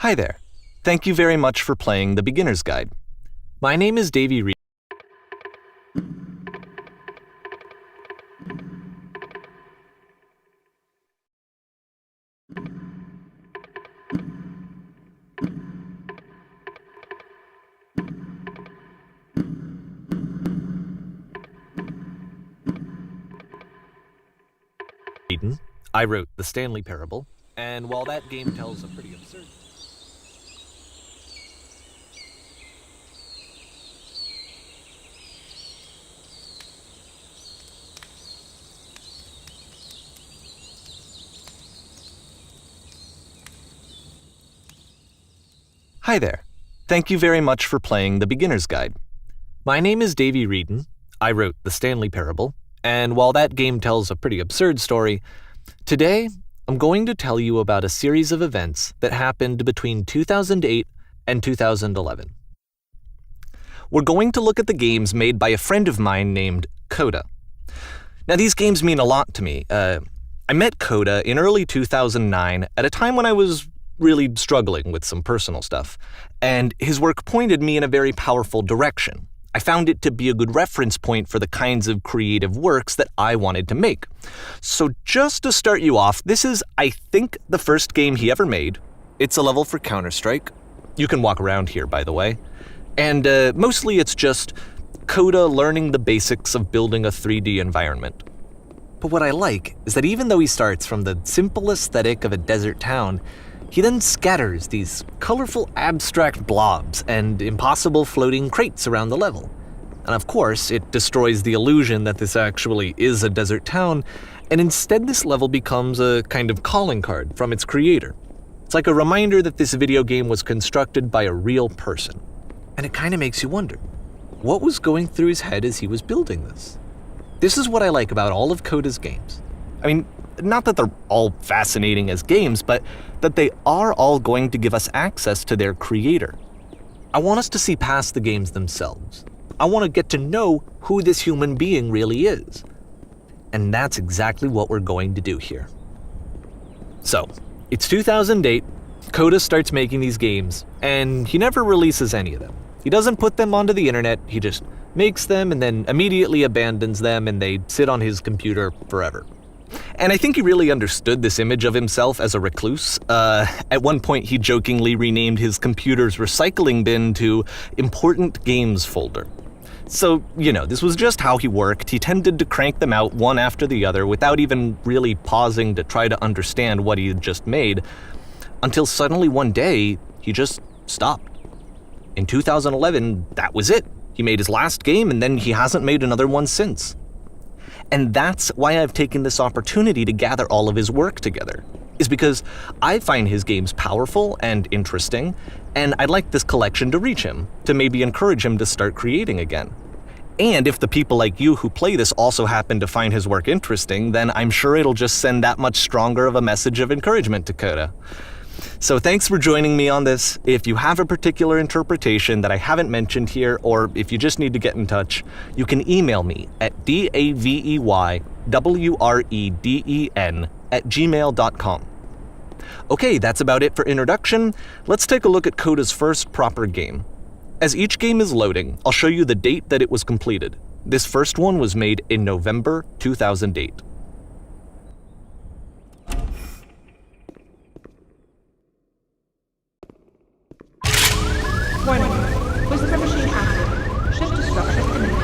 Hi there. Thank you very much for playing the Beginner's Guide. My name is Davey Reed. I wrote The Stanley Parable, and while that game tells a pretty absurd... Hi there. Thank you very much for playing the Beginner's Guide. My name is Davey Reedon. I wrote The Stanley Parable, and while that game tells a pretty absurd story, today I'm going to tell you about a series of events that happened between 2008 and 2011. We're going to look at the games made by a friend of mine named Coda. Now, these games mean a lot to me. I met Coda in early 2009 at a time when I was really struggling with some personal stuff, and his work pointed me in a very powerful direction. I found it to be a good reference point for the kinds of creative works that I wanted to make. So just to start you off, this is, I think, the first game he ever made. It's a level for Counter-Strike. You can walk around here, by the way. And mostly it's just Coda learning the basics of building a 3D environment. But what I like is that even though he starts from the simple aesthetic of a desert town, he then scatters these colorful abstract blobs and impossible floating crates around the level. And of course, it destroys the illusion that this actually is a desert town, and instead this level becomes a kind of calling card from its creator. It's like a reminder that this video game was constructed by a real person. And it kind of makes you wonder, what was going through his head as he was building this? This is what I like about all of Coda's games. I mean, not that they're all fascinating as games, but that they are all going to give us access to their creator. I want us to see past the games themselves. I want to get to know who this human being really is. And that's exactly what we're going to do here. So, it's 2008, Coda starts making these games, and he never releases any of them. He doesn't put them onto the internet, he just makes them and then immediately abandons them, and they sit on his computer forever. And I think he really understood this image of himself as a recluse. At one point, he jokingly renamed his computer's recycling bin to Important Games Folder. So, this was just how he worked. He tended to crank them out one after the other without even really pausing to try to understand what he had just made, until suddenly one day, he just stopped. In 2011, that was it. He made his last game, and then he hasn't made another one since. And that's why I've taken this opportunity to gather all of his work together, is because I find his games powerful and interesting, and I'd like this collection to reach him, to maybe encourage him to start creating again. And if the people like you who play this also happen to find his work interesting, then I'm sure it'll just send that much stronger of a message of encouragement to Coda. So thanks for joining me on this. If you have a particular interpretation that I haven't mentioned here, or if you just need to get in touch, you can email me at daveywreden@gmail.com. Okay, that's about it for introduction. Let's take a look at Coda's first proper game. As each game is loading, I'll show you the date that it was completed. This first one was made in November 2008. Warning. Whisper machine active. Shift to structure imminent.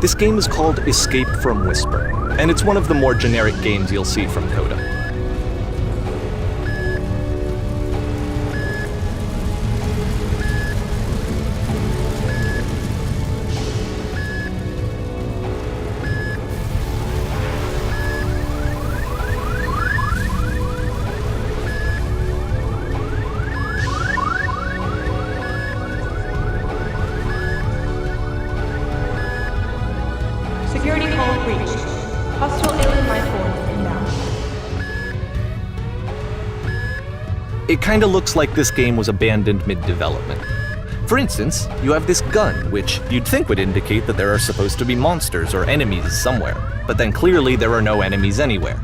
This game is called Escape from Whisper, and it's one of the more generic games you'll see from Coda. Security call breached. Hostile alien life forms inbound. It kinda looks like this game was abandoned mid-development. For instance, you have this gun, which you'd think would indicate that there are supposed to be monsters or enemies somewhere, but then clearly there are no enemies anywhere.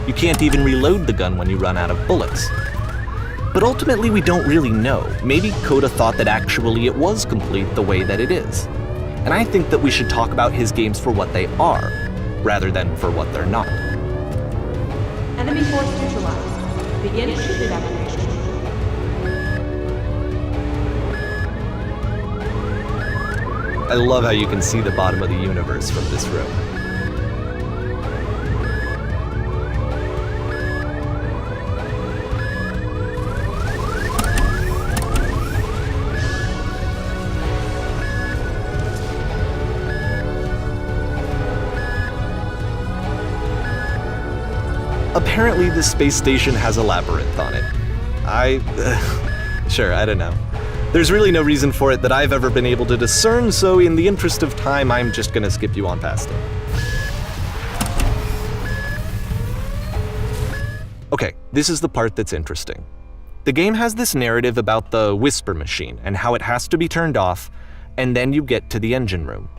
You can't even reload the gun when you run out of bullets. But ultimately, we don't really know. Maybe Coda thought that actually it was complete the way that it is. And I think that we should talk about his games for what they are, rather than for what they're not. Enemy force neutralized. Begin ship evacuation. I love how you can see the bottom of the universe from this room. Apparently, this space station has a labyrinth on it. Sure, I don't know. There's really no reason for it that I've ever been able to discern, so in the interest of time, I'm just gonna skip you on past it. Okay, this is the part that's interesting. The game has this narrative about the whisper machine and how it has to be turned off, and then you get to the engine room.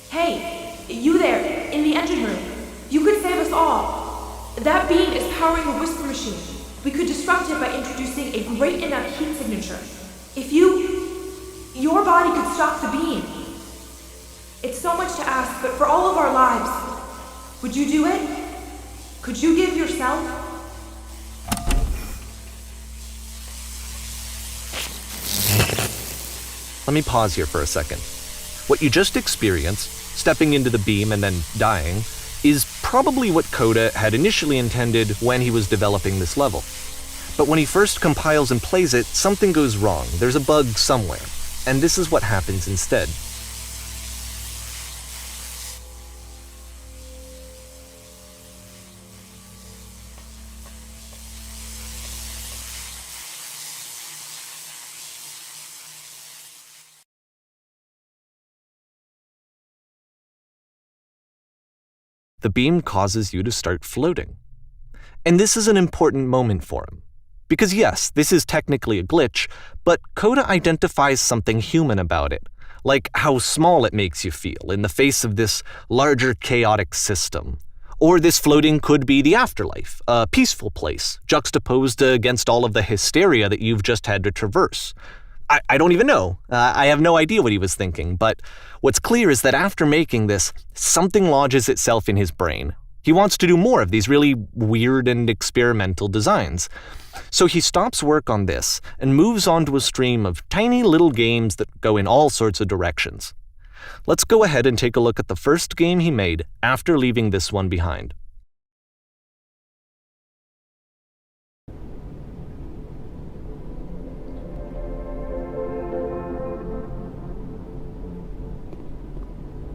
Hey, you there, in the engine room. You could save us all. That beam is powering a whisper machine. We could disrupt it by introducing a great enough heat signature. If your body could stop the beam. It's so much to ask, but for all of our lives, would you do it? Could you give yourself? Let me pause here for a second. What you just experienced, stepping into the beam and then dying, is probably what Coda had initially intended when he was developing this level. But when he first compiles and plays it, something goes wrong. There's a bug somewhere. And this is what happens instead. The beam causes you to start floating. And this is an important moment for him. Because yes, this is technically a glitch, but Coda identifies something human about it, like how small it makes you feel in the face of this larger chaotic system. Or this floating could be the afterlife, a peaceful place, juxtaposed against all of the hysteria that you've just had to traverse. I don't even know. I have no idea what he was thinking, but what's clear is that after making this, something lodges itself in his brain. He wants to do more of these really weird and experimental designs. So he stops work on this and moves on to a stream of tiny little games that go in all sorts of directions. Let's go ahead and take a look at the first game he made after leaving this one behind.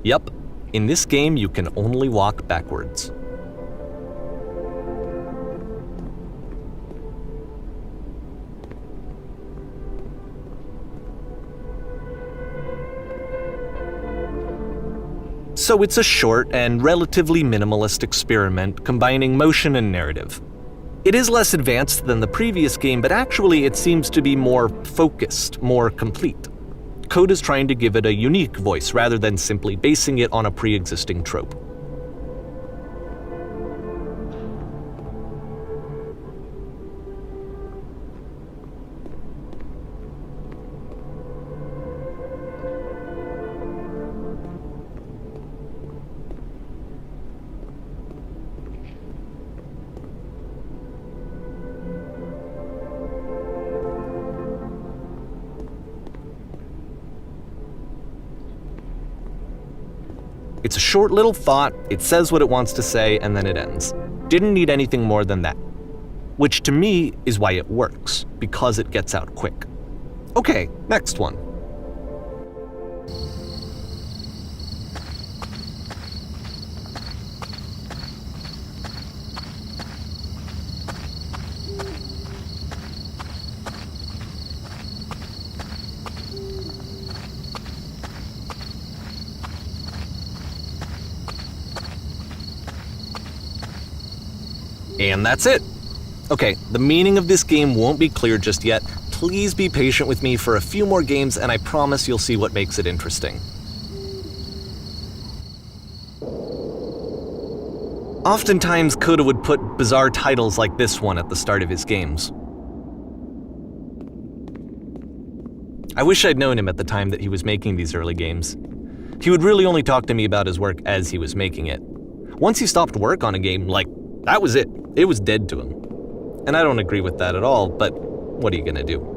Yep, in this game you can only walk backwards. So it's a short and relatively minimalist experiment combining motion and narrative. It is less advanced than the previous game, but actually it seems to be more focused, more complete. Coda's trying to give it a unique voice rather than simply basing it on a pre-existing trope. It's a short little thought, it says what it wants to say, and then it ends. Didn't need anything more than that. Which to me is why it works, because it gets out quick. Okay, next one. And that's it. Okay, the meaning of this game won't be clear just yet. Please be patient with me for a few more games, and I promise you'll see what makes it interesting. Oftentimes, Coda would put bizarre titles like this one at the start of his games. I wish I'd known him at the time that he was making these early games. He would really only talk to me about his work as he was making it. Once he stopped work on a game, that was it. It was dead to him. And I don't agree with that at all, but what are you gonna do?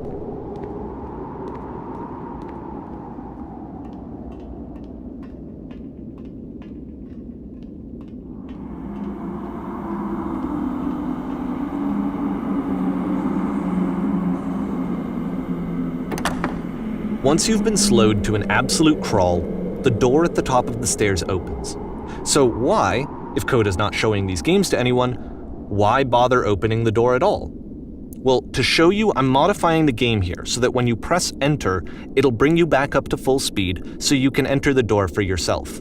Once you've been slowed to an absolute crawl, the door at the top of the stairs opens. So why, if Coda's not showing these games to anyone, why bother opening the door at all? Well, to show you, I'm modifying the game here so that when you press enter, it'll bring you back up to full speed so you can enter the door for yourself.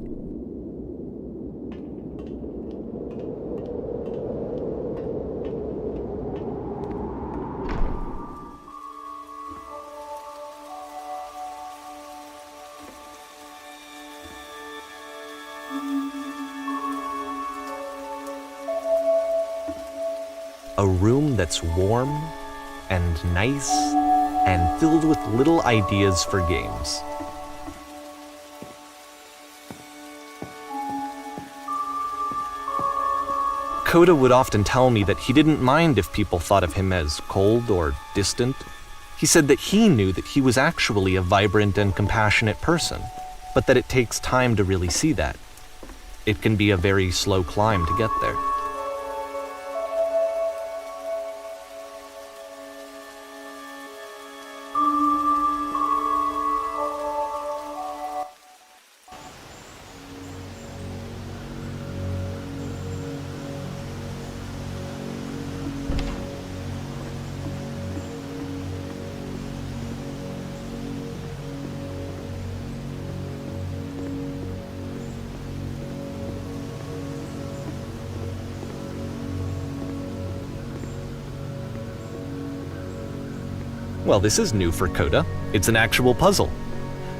A room that's warm and nice and filled with little ideas for games. Coda would often tell me that he didn't mind if people thought of him as cold or distant. He said that he knew that he was actually a vibrant and compassionate person, but that it takes time to really see that. It can be a very slow climb to get there. Well, this is new for Coda. It's an actual puzzle.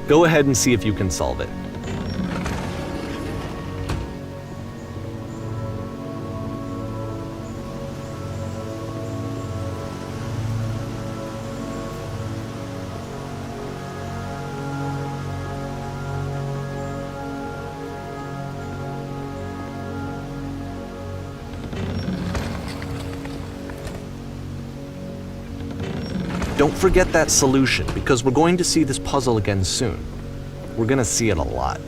Go ahead and see if you can solve it. Don't forget that solution, because we're going to see this puzzle again soon. We're gonna see it a lot.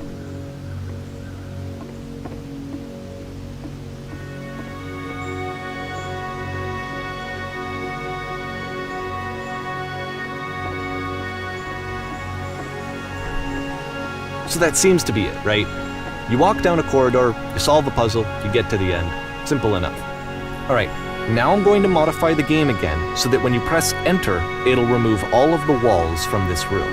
So that seems to be it, right? You walk down a corridor, you solve a puzzle, you get to the end. Simple enough. All right. Now I'm going to modify the game again so that when you press enter, it'll remove all of the walls from this room.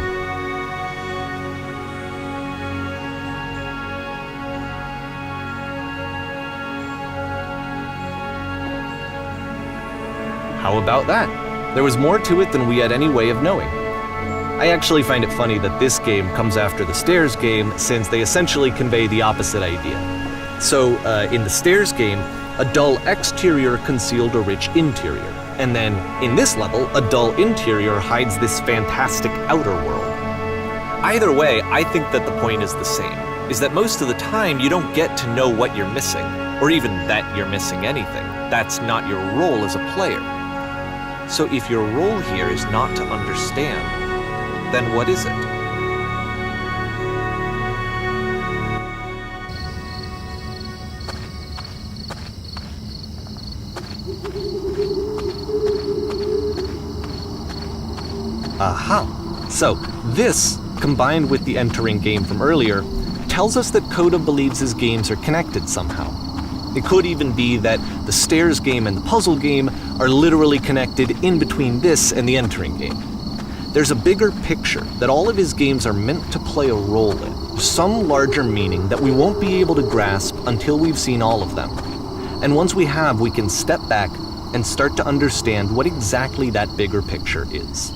How about that? There was more to it than we had any way of knowing. I actually find it funny that this game comes after the Stairs game since they essentially convey the opposite idea. So in the Stairs game, a dull exterior concealed a rich interior. And then, in this level, a dull interior hides this fantastic outer world. Either way, I think that the point is the same, is that most of the time you don't get to know what you're missing, or even that you're missing anything. That's not your role as a player. So if your role here is not to understand, then what is it? Aha! So, this, combined with the entering game from earlier, tells us that Coda believes his games are connected somehow. It could even be that the Stairs game and the puzzle game are literally connected in between this and the entering game. There's a bigger picture that all of his games are meant to play a role in, some larger meaning that we won't be able to grasp until we've seen all of them. And once we have, we can step back and start to understand what exactly that bigger picture is.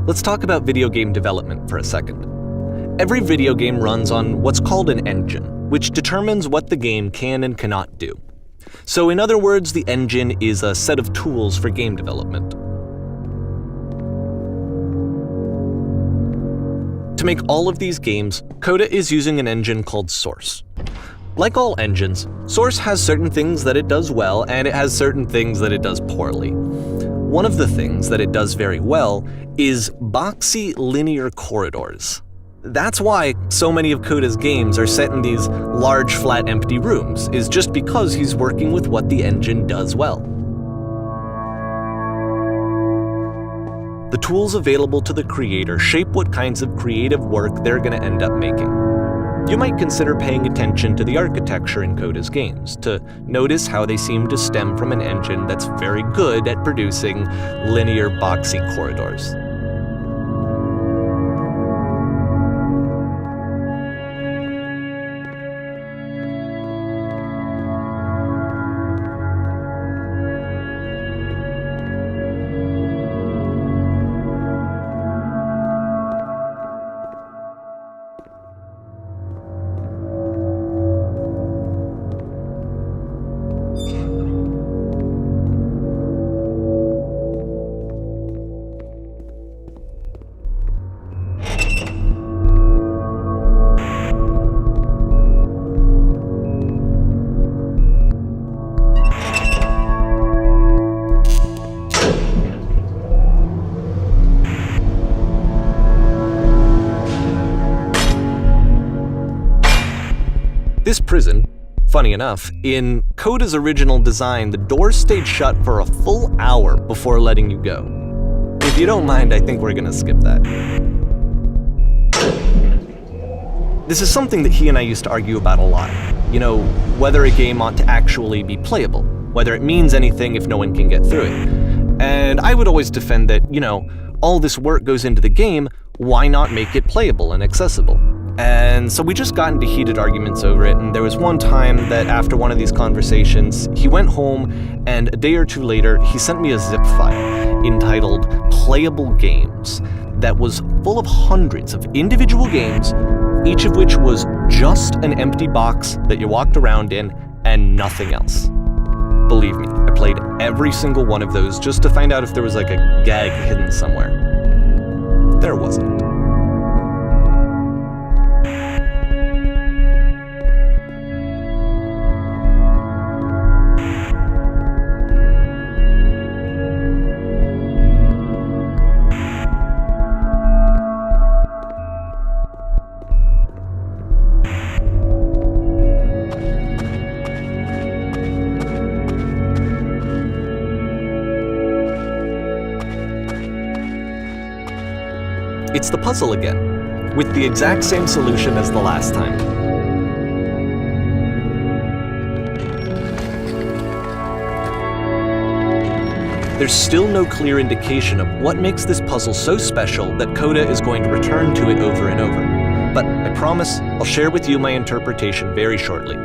Let's talk about video game development for a second. Every video game runs on what's called an engine, which determines what the game can and cannot do. So in other words, the engine is a set of tools for game development. To make all of these games, Coda is using an engine called Source. Like all engines, Source has certain things that it does well, and it has certain things that it does poorly. One of the things that it does very well is boxy linear corridors. That's why so many of Coda's games are set in these large, flat, empty rooms, is just because he's working with what the engine does well. The tools available to the creator shape what kinds of creative work they're going to end up making. You might consider paying attention to the architecture in Coda's games, to notice how they seem to stem from an engine that's very good at producing linear, boxy corridors. This prison, funny enough, in Coda's original design, the doors stayed shut for a full hour before letting you go. If you don't mind, I think we're gonna skip that. This is something that he and I used to argue about a lot. You know, whether a game ought to actually be playable, whether it means anything if no one can get through it. And I would always defend that, you know, all this work goes into the game, why not make it playable and accessible? And so we just got into heated arguments over it, and there was one time that after one of these conversations, he went home, and a day or two later, he sent me a zip file entitled Playable Games that was full of hundreds of individual games, each of which was just an empty box that you walked around in and nothing else. Believe me, I played every single one of those just to find out if there was like a gag hidden somewhere. There wasn't. It's the puzzle again, with the exact same solution as the last time. There's still no clear indication of what makes this puzzle so special that Coda is going to return to it over and over. But I promise I'll share with you my interpretation very shortly.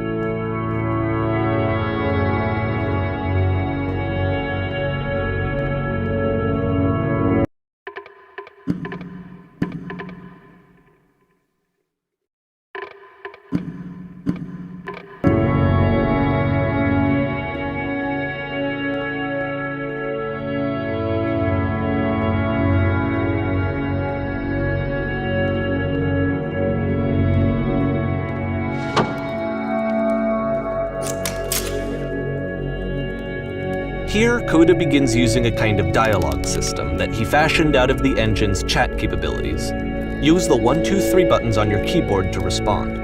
Here, Coda begins using a kind of dialogue system that he fashioned out of the engine's chat capabilities. Use the 1, 2, 3 buttons on your keyboard to respond.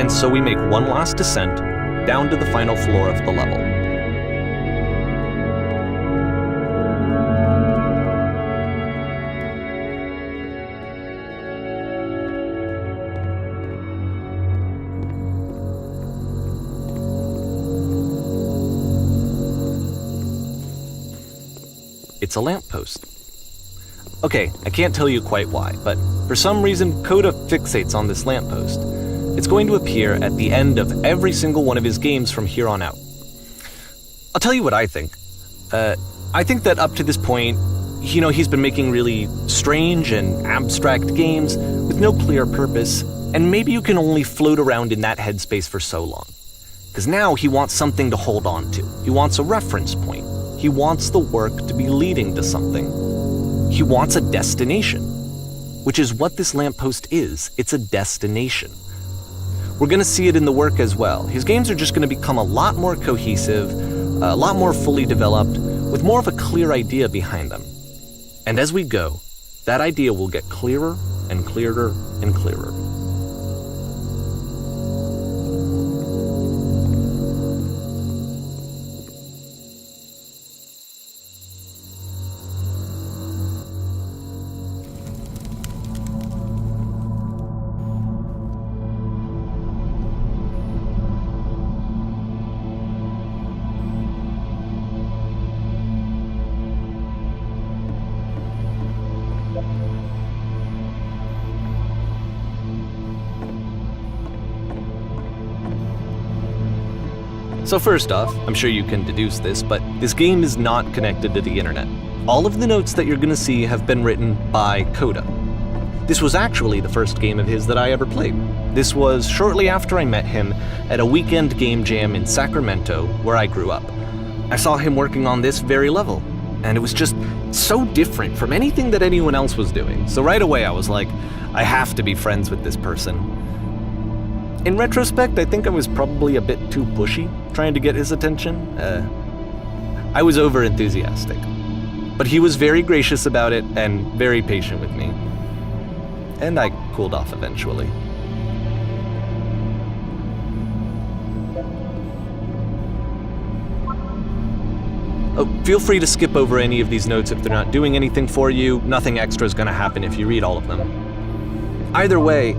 and so we make one last descent down to the final floor of the level. It's a lamppost. Okay, I can't tell you quite why, but for some reason, Coda fixates on this lamppost. It's going to appear at the end of every single one of his games from here on out. I'll tell you what I think. I think that up to this point, he's been making really strange and abstract games with no clear purpose, and maybe you can only float around in that headspace for so long. Because now he wants something to hold on to. He wants a reference point. He wants the work to be leading to something. He wants a destination, which is what this lamppost is. It's a destination. We're going to see it in the work as well. His games are just going to become a lot more cohesive, a lot more fully developed, with more of a clear idea behind them. And as we go, that idea will get clearer and clearer and clearer. So first off, I'm sure you can deduce this, but this game is not connected to the internet. All of the notes that you're gonna see have been written by Coda. This was actually the first game of his that I ever played. This was shortly after I met him at a weekend game jam in Sacramento, where I grew up. I saw him working on this very level, and it was just so different from anything that anyone else was doing. So right away I was like, I have to be friends with this person. In retrospect, I think I was probably a bit too pushy, trying to get his attention. I was over-enthusiastic. But he was very gracious about it and very patient with me. And I cooled off eventually. Oh, feel free to skip over any of these notes if they're not doing anything for you. Nothing extra is going to happen if you read all of them. Either way,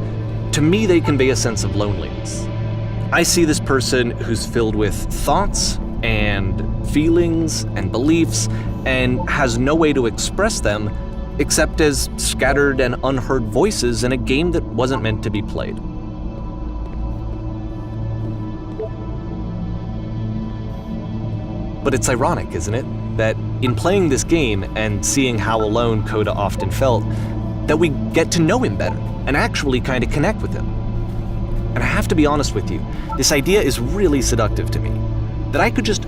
to me, they convey a sense of loneliness. I see this person who's filled with thoughts and feelings and beliefs and has no way to express them except as scattered and unheard voices in a game that wasn't meant to be played. But it's ironic, isn't it, that in playing this game and seeing how alone Coda often felt, that we get to know him better and actually kind of connect with him. And I have to be honest with you, this idea is really seductive to me. That I could just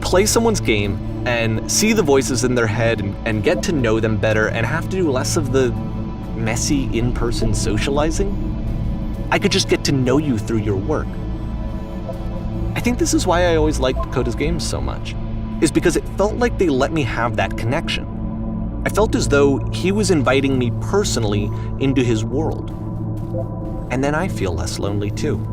play someone's game and see the voices in their head and get to know them better and have to do less of the messy in-person socializing. I could just get to know you through your work. I think this is why I always liked Coda's games so much, is because it felt like they let me have that connection. I felt as though he was inviting me personally into his world. And then I feel less lonely too.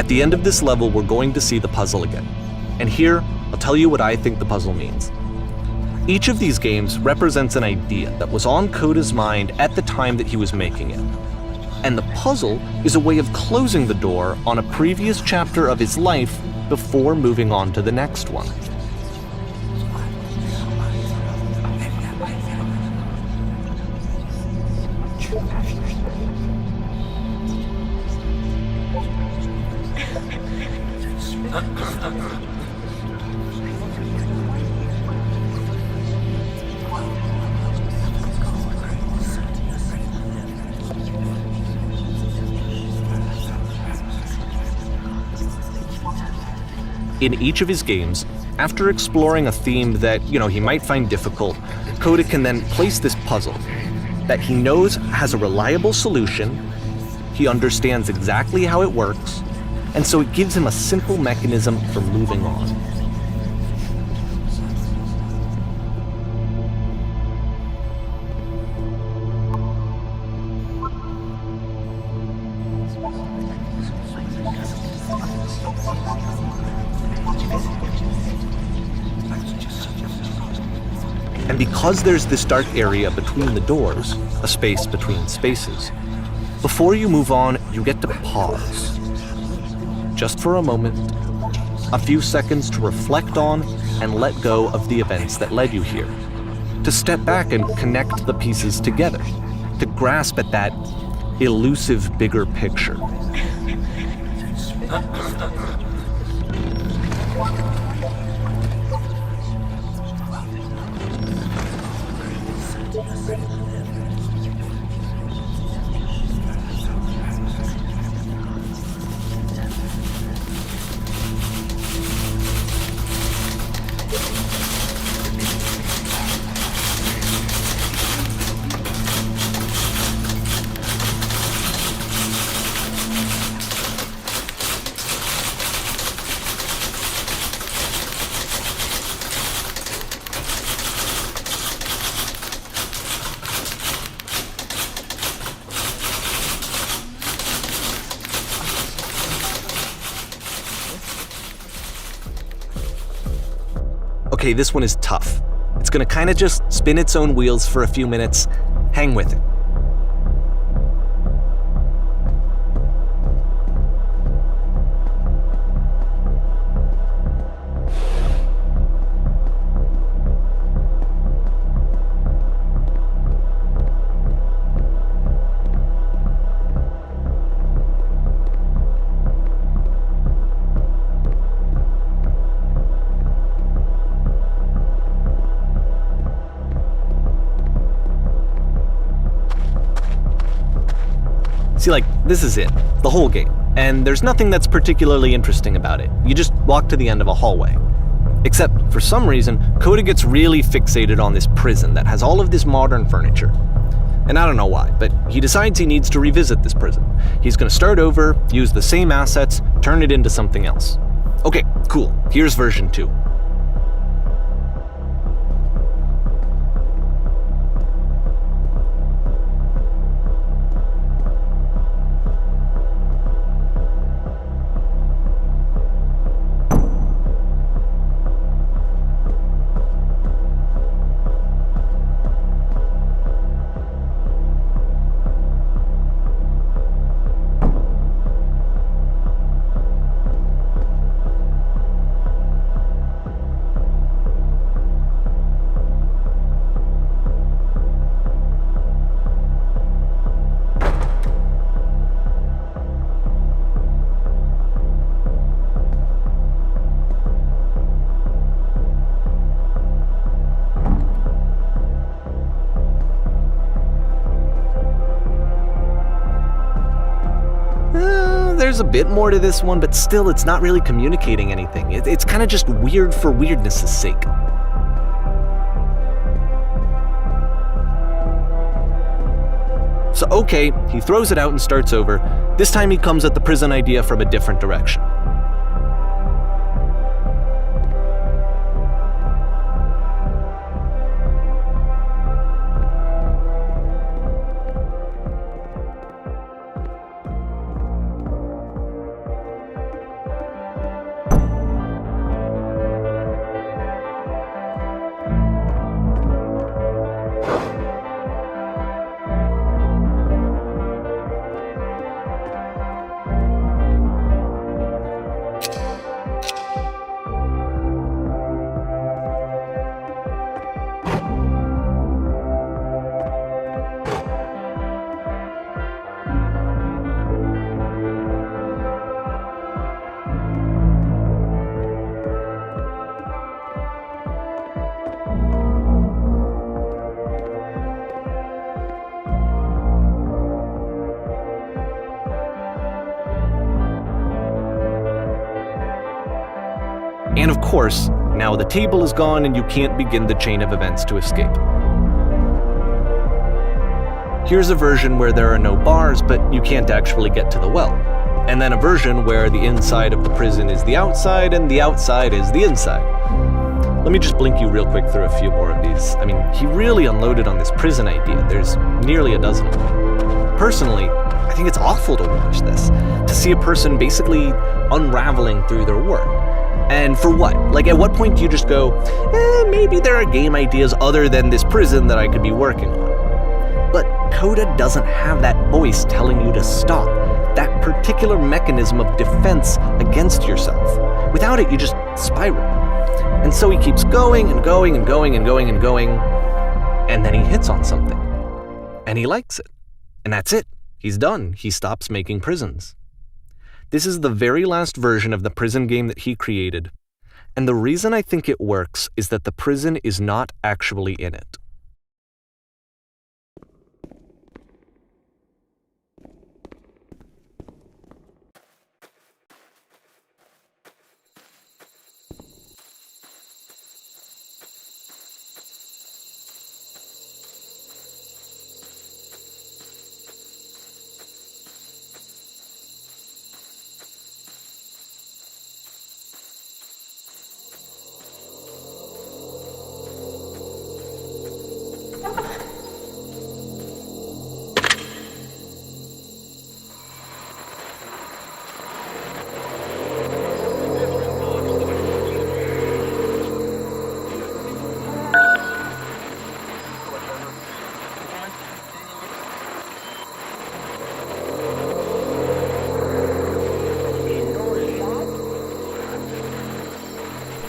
At the end of this level, we're going to see the puzzle again. And here, I'll tell you what I think the puzzle means. Each of these games represents an idea that was on Coda's mind at the time that he was making it. And the puzzle is a way of closing the door on a previous chapter of his life before moving on to the next one. In each of his games, after exploring a theme that, he might find difficult, Coda can then place this puzzle that he knows has a reliable solution, he understands exactly how it works, and so it gives him a simple mechanism for moving on. And because there's this dark area between the doors, a space between spaces, before you move on, you get to pause. Just for a moment, a few seconds to reflect on and let go of the events that led you here, to step back and connect the pieces together, to grasp at that elusive bigger picture. Okay, this one is tough. It's gonna kind of just spin its own wheels for a few minutes. Hang with it. See, this is it, the whole game, and there's nothing that's particularly interesting about it. You just walk to the end of a hallway. Except, for some reason, Coda gets really fixated on this prison that has all of this modern furniture. And I don't know why, but he decides he needs to revisit this prison. He's gonna start over, use the same assets, turn it into something else. Okay, cool, here's version 2. There's a bit more to this one, but still it's not really communicating anything. It's kind of just weird for weirdness' sake. So okay, he throws it out and starts over. This time he comes at the prison idea from a different direction. And of course, now the table is gone and you can't begin the chain of events to escape. Here's a version where there are no bars, but you can't actually get to the well. And then a version where the inside of the prison is the outside and the outside is the inside. Let me just blink you real quick through a few more of these. I mean, he really unloaded on this prison idea. There's nearly a dozen of them. Personally, I think it's awful to watch this, to see a person basically unraveling through their work. And for what? Like, at what point do you just go, maybe there are game ideas other than this prison that I could be working on? But Coda doesn't have that voice telling you to stop, that particular mechanism of defense against yourself. Without it, you just spiral. And so he keeps going and going and going and going and going, and then he hits on something. And he likes it. And that's it. He's done. He stops making prisons. This is the very last version of the prison game that he created. And the reason I think it works is that the prison is not actually in it.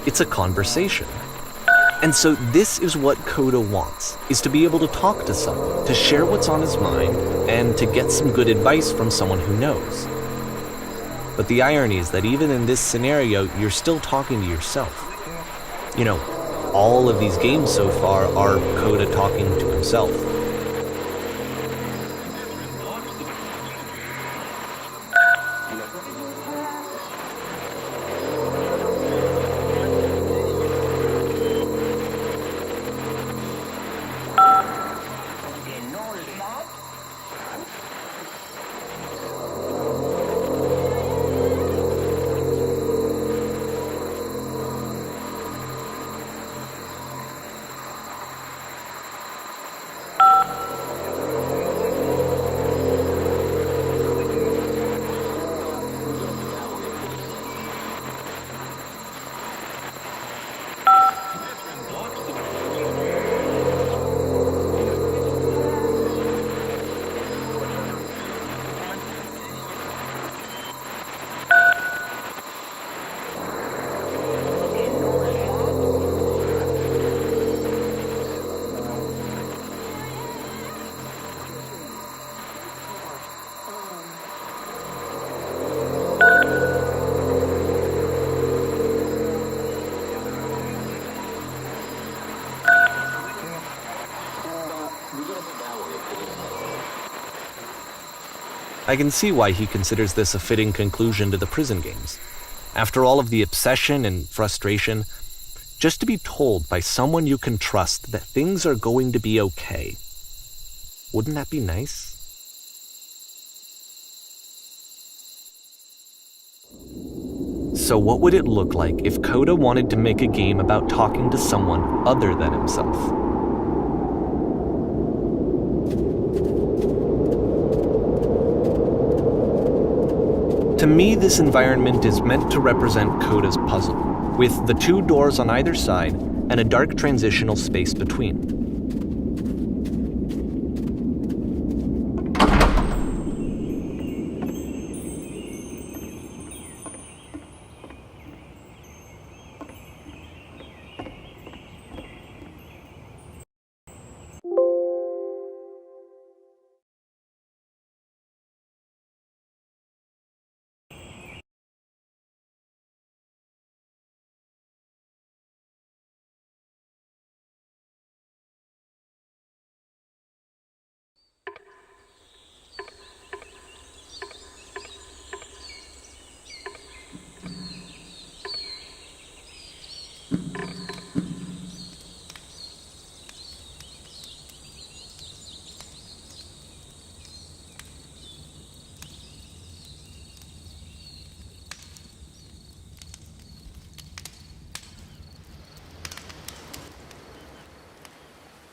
It's a conversation. And so this is what Coda wants, is to be able to talk to someone, to share what's on his mind, and to get some good advice from someone who knows. But the irony is that even in this scenario, you're still talking to yourself. You know, all of these games so far are Coda talking to himself. I can see why he considers this a fitting conclusion to the prison games. After all of the obsession and frustration, just to be told by someone you can trust that things are going to be okay. Wouldn't that be nice? So what would it look like if Coda wanted to make a game about talking to someone other than himself? To me, this environment is meant to represent Coda's puzzle, with the two doors on either side and a dark transitional space between.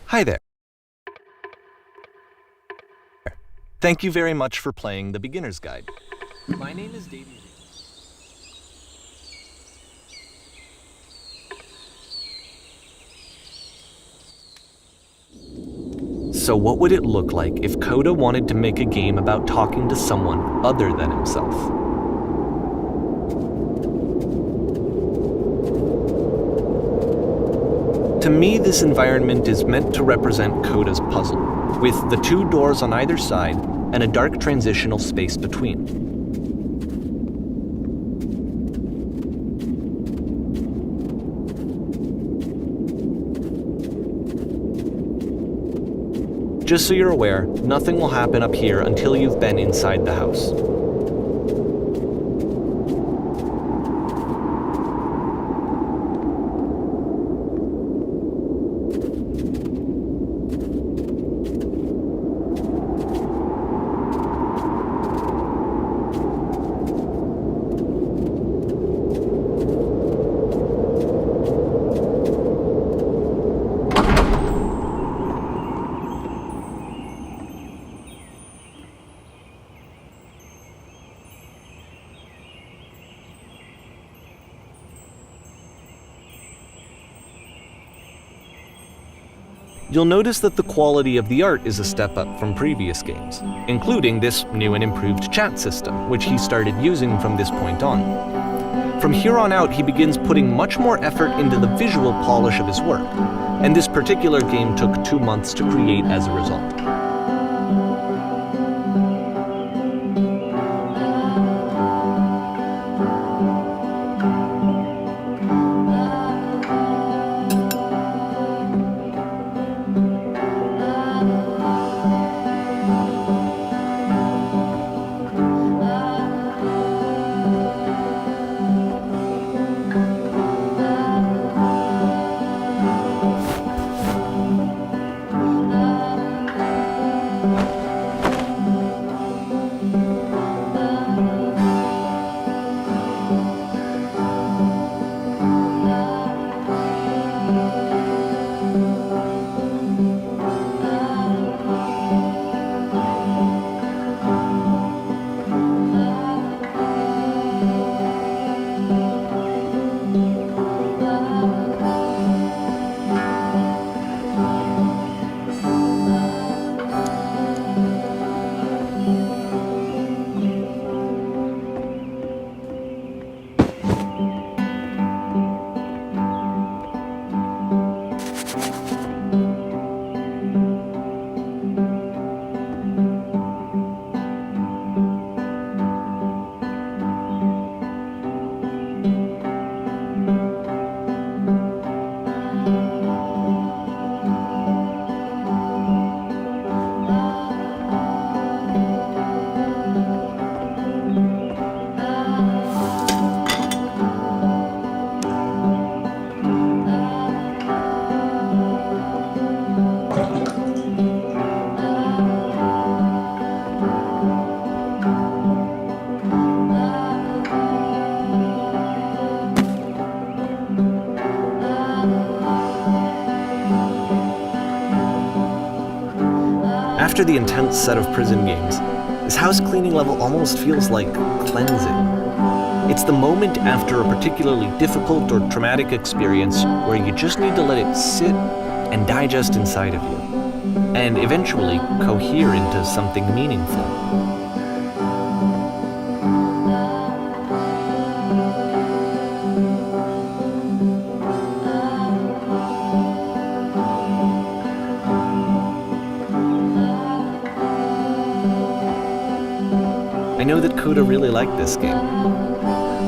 Hi there. Thank you very much for playing the Beginner's Guide. My name is Davey. So what would it look like if Coda wanted to make a game about talking to someone other than himself? To me, this environment is meant to represent Coda's puzzle, with the two doors on either side and a dark transitional space between. Just so you're aware, nothing will happen up here until you've been inside the house. You'll notice that the quality of the art is a step up from previous games, including this new and improved chat system, which he started using from this point on. From here on out, he begins putting much more effort into the visual polish of his work, and this particular game took 2 months to create as a result. After the intense set of prison games, this house cleaning level almost feels like cleansing. It's the moment after a particularly difficult or traumatic experience where you just need to let it sit and digest inside of you, and eventually cohere into something meaningful. I know that Coda really liked this game.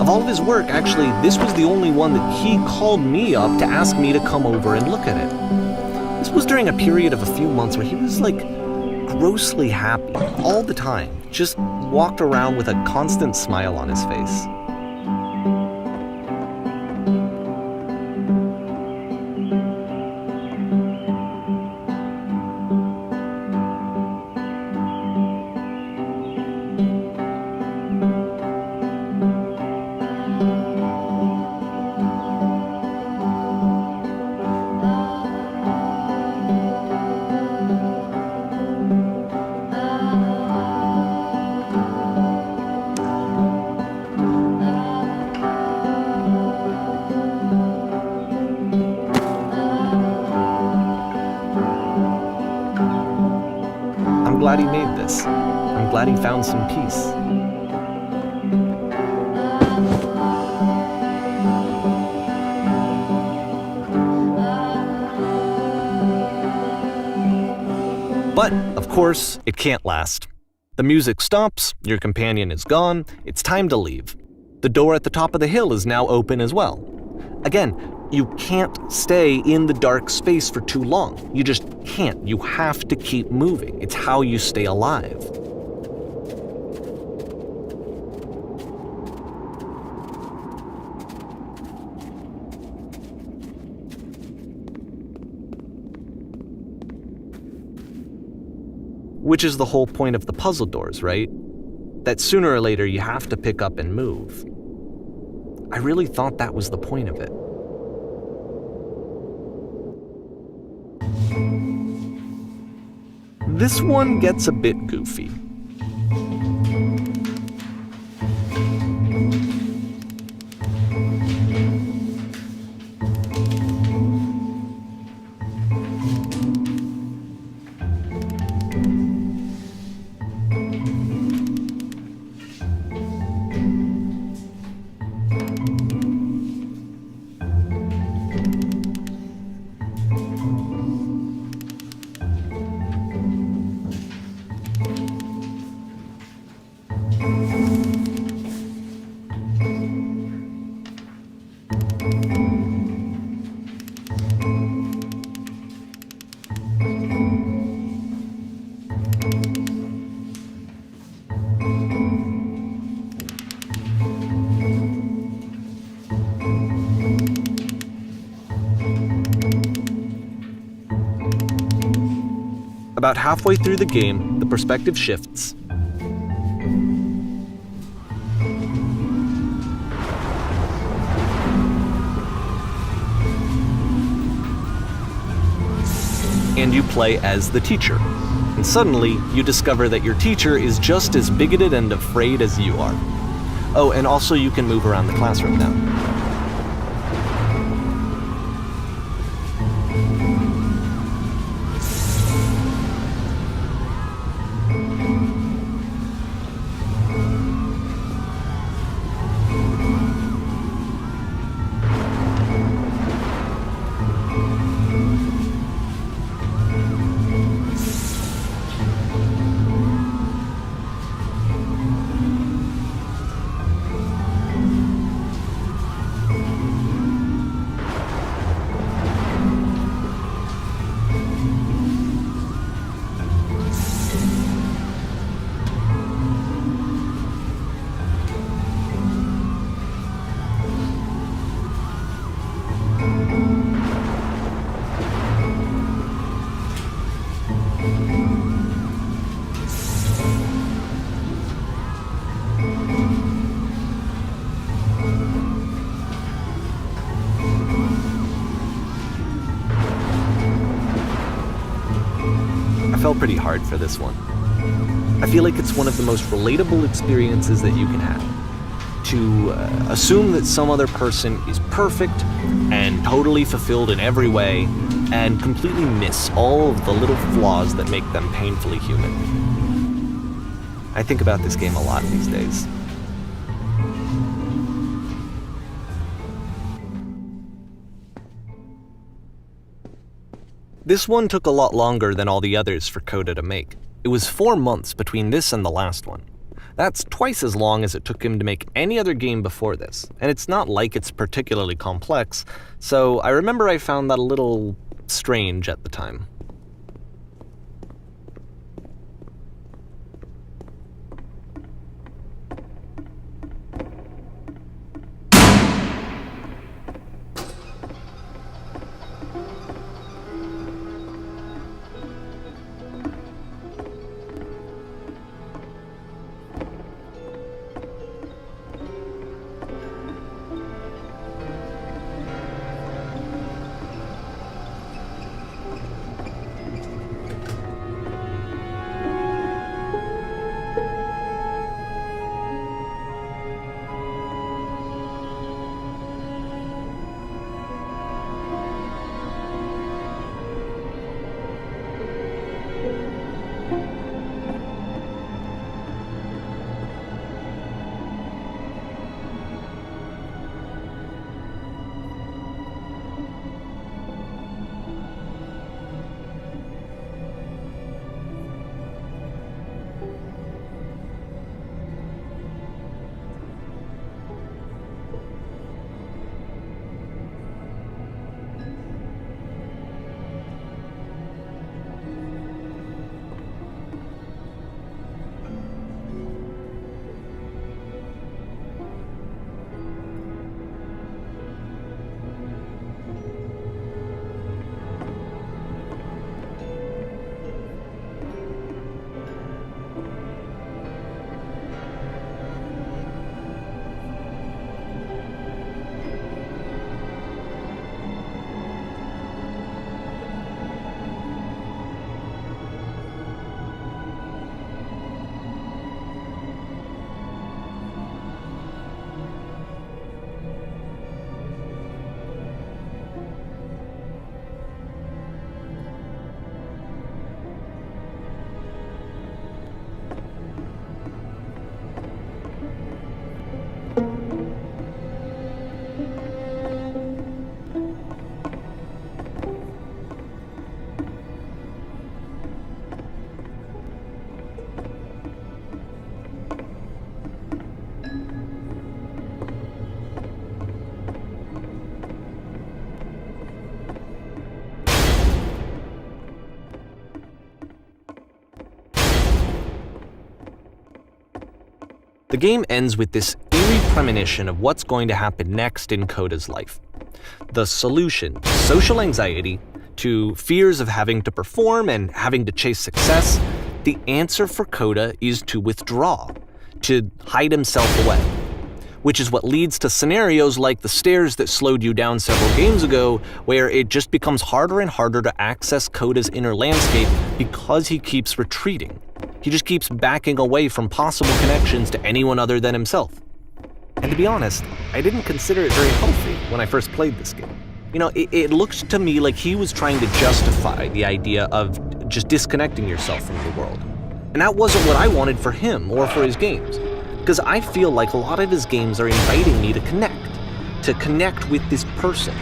Of all of his work, actually, this was the only one that he called me up to ask me to come over and look at it. This was during a period of a few months where he was like grossly happy all the time, just walked around with a constant smile on his face. glad he made this. I'm glad he found some peace. But, of course, it can't last. The music stops, your companion is gone, it's time to leave. The door at the top of the hill is now open as well. Again, you can't stay in the dark space for too long. You just can't. You have to keep moving. It's how you stay alive. Which is the whole point of the puzzle doors, right? That sooner or later you have to pick up and move. I really thought that was the point of it. This one gets a bit goofy. About halfway through the game, the perspective shifts. And you play as the teacher. And suddenly, you discover that your teacher is just as bigoted and afraid as you are. Oh, and also you can move around the classroom now. I fell pretty hard for this one. I feel like it's one of the most relatable experiences that you can have. To assume that some other person is perfect and totally fulfilled in every way, and completely miss all of the little flaws that make them painfully human. I think about this game a lot these days. This one took a lot longer than all the others for Coda to make. It was 4 months between this and the last one. That's twice as long as it took him to make any other game before this, and it's not like it's particularly complex, so I remember I found that a little strange at the time. The game ends with this eerie premonition of what's going to happen next in Coda's life. The solution to social anxiety, to fears of having to perform and having to chase success, the answer for Coda is to withdraw, to hide himself away. Which is what leads to scenarios like the stairs that slowed you down several games ago, where it just becomes harder and harder to access Coda's inner landscape because he keeps retreating. He just keeps backing away from possible connections to anyone other than himself. And to be honest, I didn't consider it very healthy when I first played this game. It looked to me like he was trying to justify the idea of just disconnecting yourself from the world. And that wasn't what I wanted for him or for his games. Because I feel like a lot of his games are inviting me to connect with this person,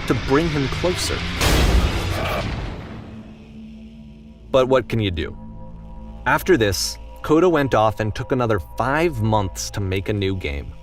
to bring him closer. But what can you do? After this, Coda went off and took another 5 months to make a new game.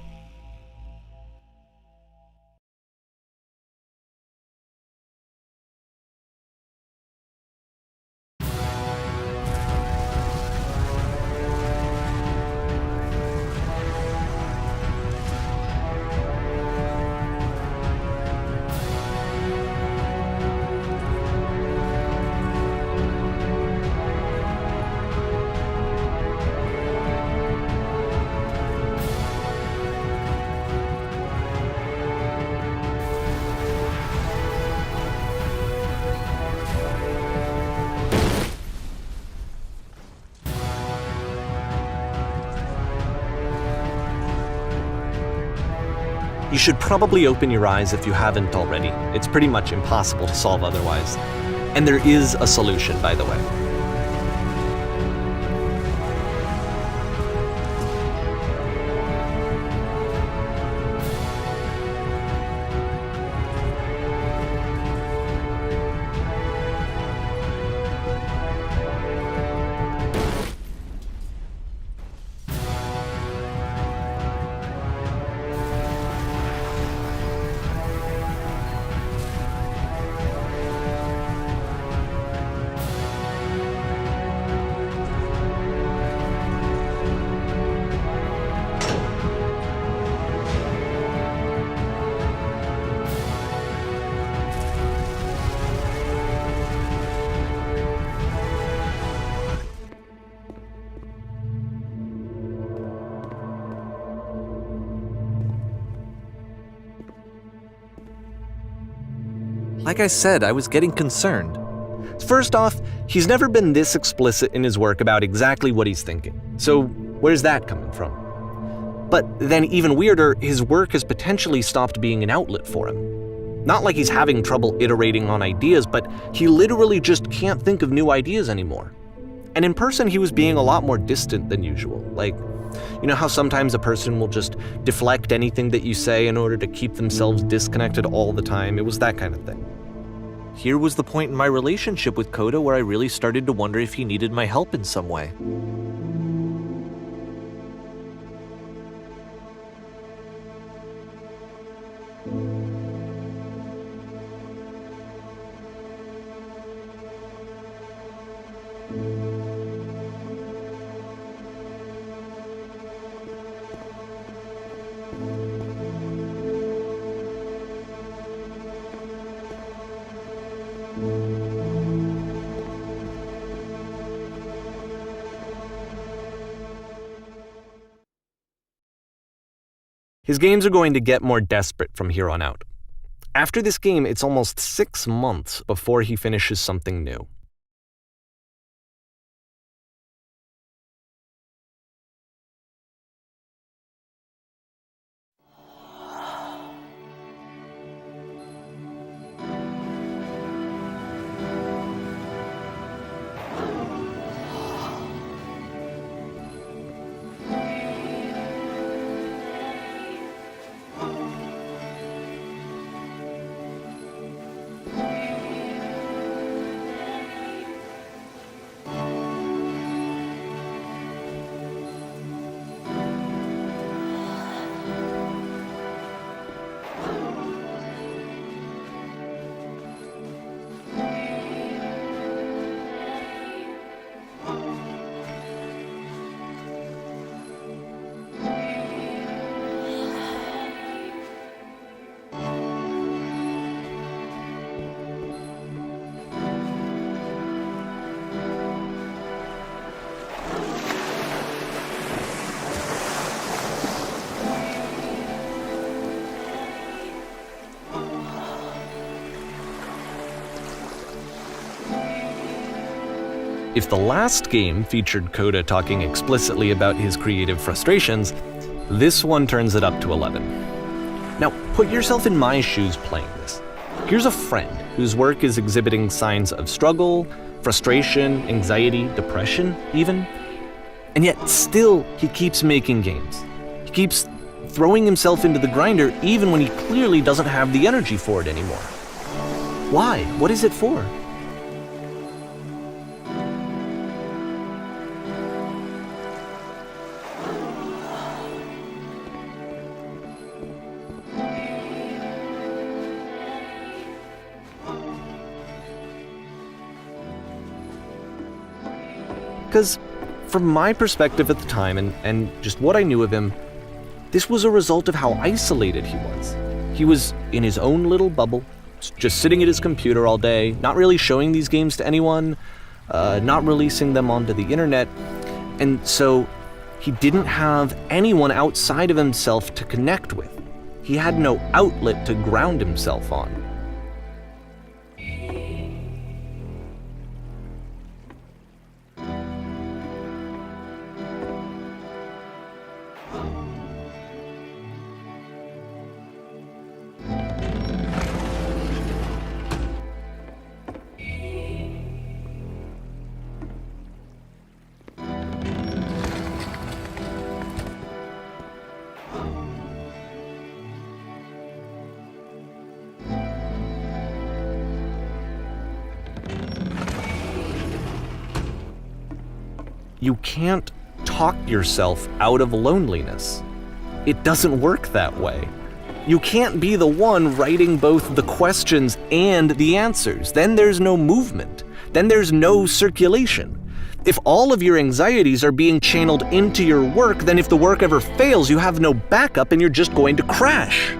You should probably open your eyes if you haven't already. It's pretty much impossible to solve otherwise. And there is a solution, by the way. Like I said, I was getting concerned. First off, he's never been this explicit in his work about exactly what he's thinking. So where's that coming from? But then even weirder, his work has potentially stopped being an outlet for him. Not like he's having trouble iterating on ideas, but he literally just can't think of new ideas anymore. And in person, he was being a lot more distant than usual. Like, you know how sometimes a person will just deflect anything that you say in order to keep themselves disconnected all the time? It was that kind of thing. Here was the point in my relationship with Coda where I really started to wonder if he needed my help in some way. His games are going to get more desperate from here on out. After this game, it's almost 6 months before he finishes something new. if the last game featured Coda talking explicitly about his creative frustrations, this one turns it up to 11. Now, put yourself in my shoes playing this. Here's a friend whose work is exhibiting signs of struggle, frustration, anxiety, depression, even. And yet, still, he keeps making games. He keeps throwing himself into the grinder even when he clearly doesn't have the energy for it anymore. Why? What is it for? Because from my perspective at the time and just what I knew of him, this was a result of how isolated he was. He was in his own little bubble, just sitting at his computer all day, not really showing these games to anyone, not releasing them onto the internet, and so he didn't have anyone outside of himself to connect with. He had no outlet to ground himself on. You can't talk yourself out of loneliness. It doesn't work that way. You can't be the one writing both the questions and the answers. Then there's no movement. Then there's no circulation. If all of your anxieties are being channeled into your work, then if the work ever fails, you have no backup and you're just going to crash.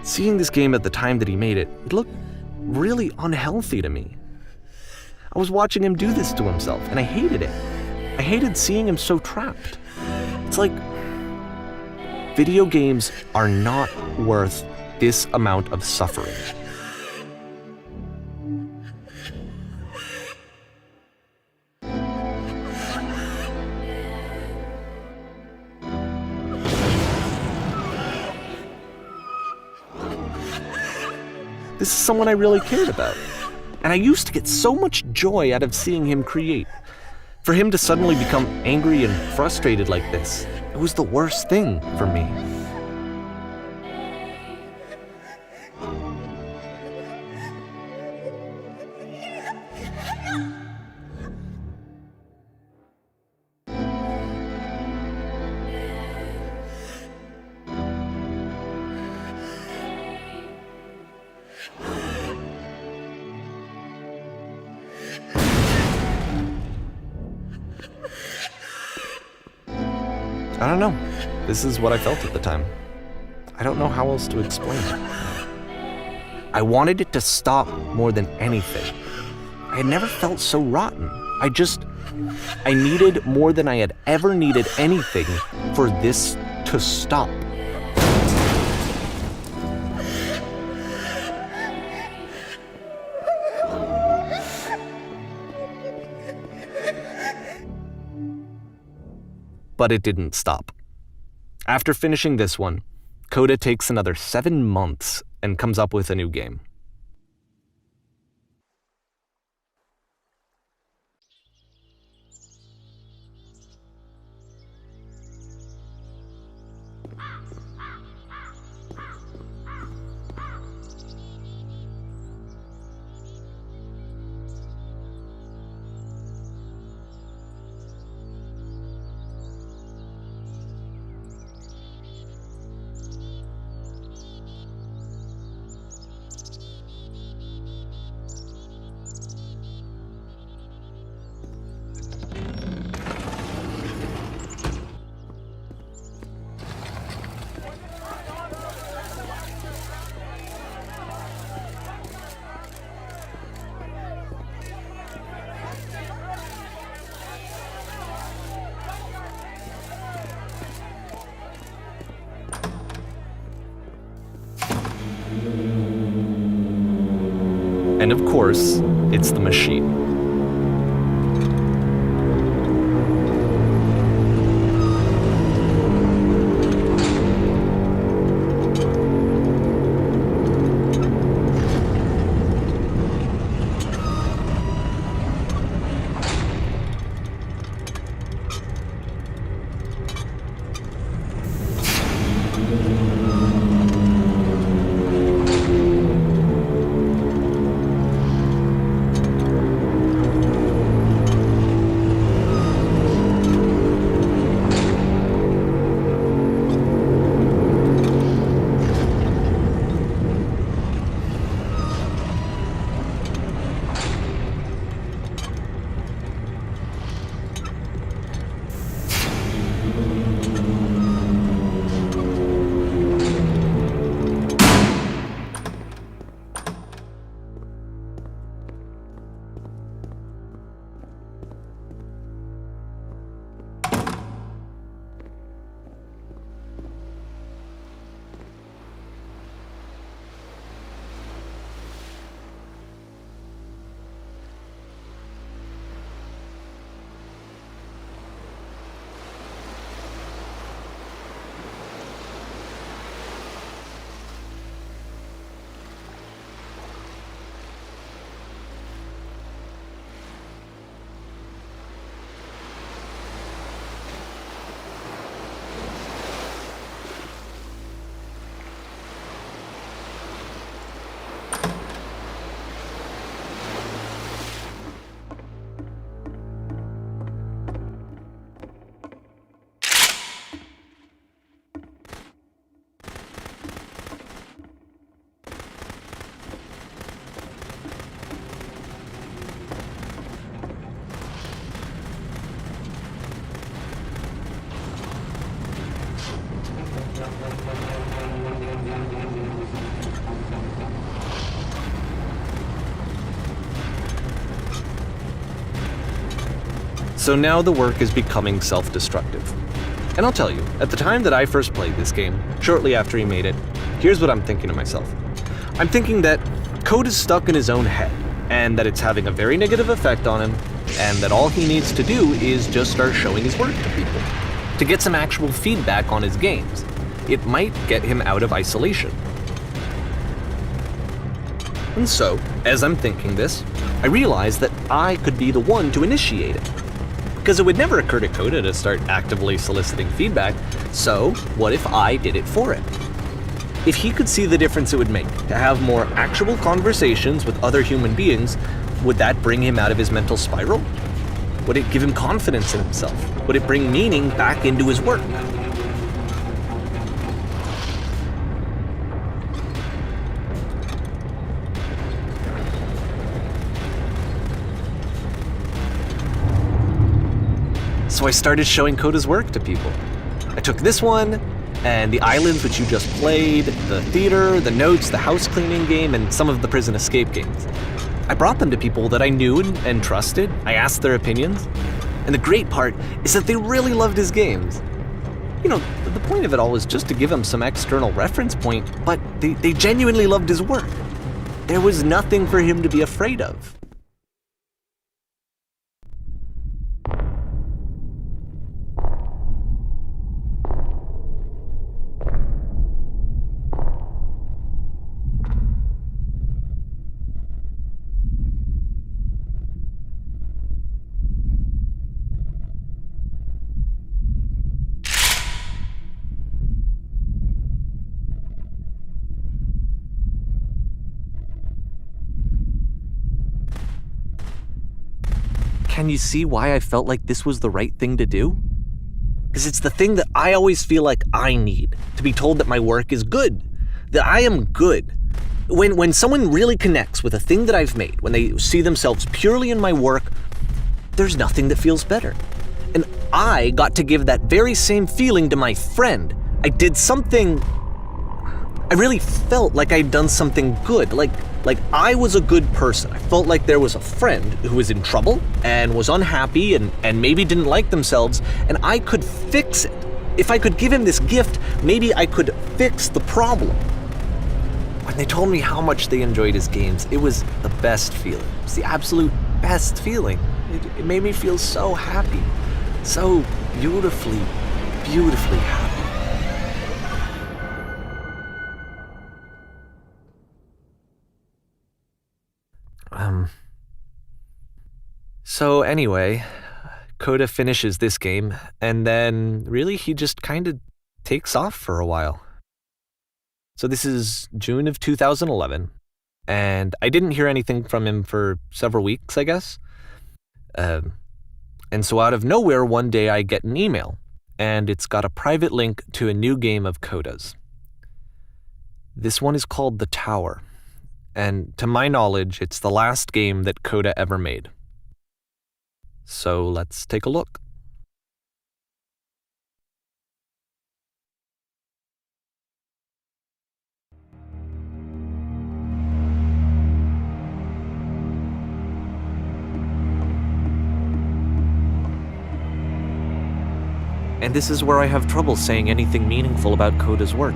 Seeing this game at the time that he made it, it looked really unhealthy to me. I was watching him do this to himself, and I hated it. I hated seeing him so trapped. It's like, video games are not worth this amount of suffering. This is someone I really cared about. And I used to get so much joy out of seeing him create. For him to suddenly become angry and frustrated like this, it was the worst thing for me. I don't know. This is what I felt at the time. I don't know how else to explain it. I wanted it to stop more than anything. I had never felt so rotten. I needed more than I had ever needed anything for this to stop. But it didn't stop. After finishing this one, Coda takes another 7 months and comes up with a new game. And of course, it's the machine. So now the work is becoming self-destructive. And I'll tell you, at the time that I first played this game, shortly after he made it, here's what I'm thinking to myself. I'm thinking that Code is stuck in his own head, and that it's having a very negative effect on him, and that all he needs to do is just start showing his work to people, to get some actual feedback on his games. It might get him out of isolation. And so, as I'm thinking this, I realize that I could be the one to initiate it. Because it would never occur to Coda to start actively soliciting feedback, so what if I did it for him? If he could see the difference it would make to have more actual conversations with other human beings, would that bring him out of his mental spiral? Would it give him confidence in himself? Would it bring meaning back into his work? So I started showing Coda's work to people. I took this one, and the islands which you just played, the theater, the notes, the house cleaning game, and some of the prison escape games. I brought them to people that I knew and trusted. I asked their opinions. And the great part is that they really loved his games. You know, the point of it all was just to give him some external reference point, but they genuinely loved his work. There was nothing for him to be afraid of. Can you see why I felt like this was the right thing to do? Because it's the thing that I always feel like I need, to be told that my work is good, that I am good. When someone really connects with a thing that I've made, when they see themselves purely in my work, there's nothing that feels better. And I got to give that very same feeling to my friend. I did something, I really felt like I'd done something good, like I was a good person. I felt like there was a friend who was in trouble and was unhappy and maybe didn't like themselves, and I could fix it. If I could give him this gift, maybe I could fix the problem. When they told me how much they enjoyed his games, it was the best feeling. It was the absolute best feeling. It made me feel so happy. So beautifully, beautifully happy. So anyway, Coda finishes this game, and then really he just kind of takes off for a while. So this is June of 2011, and I didn't hear anything from him for several weeks, I guess. And so out of nowhere, one day I get an email, and it's got a private link to a new game of Coda's. This one is called The Tower, and to my knowledge, it's the last game that Coda ever made. So let's take a look. And this is where I have trouble saying anything meaningful about Coda's work.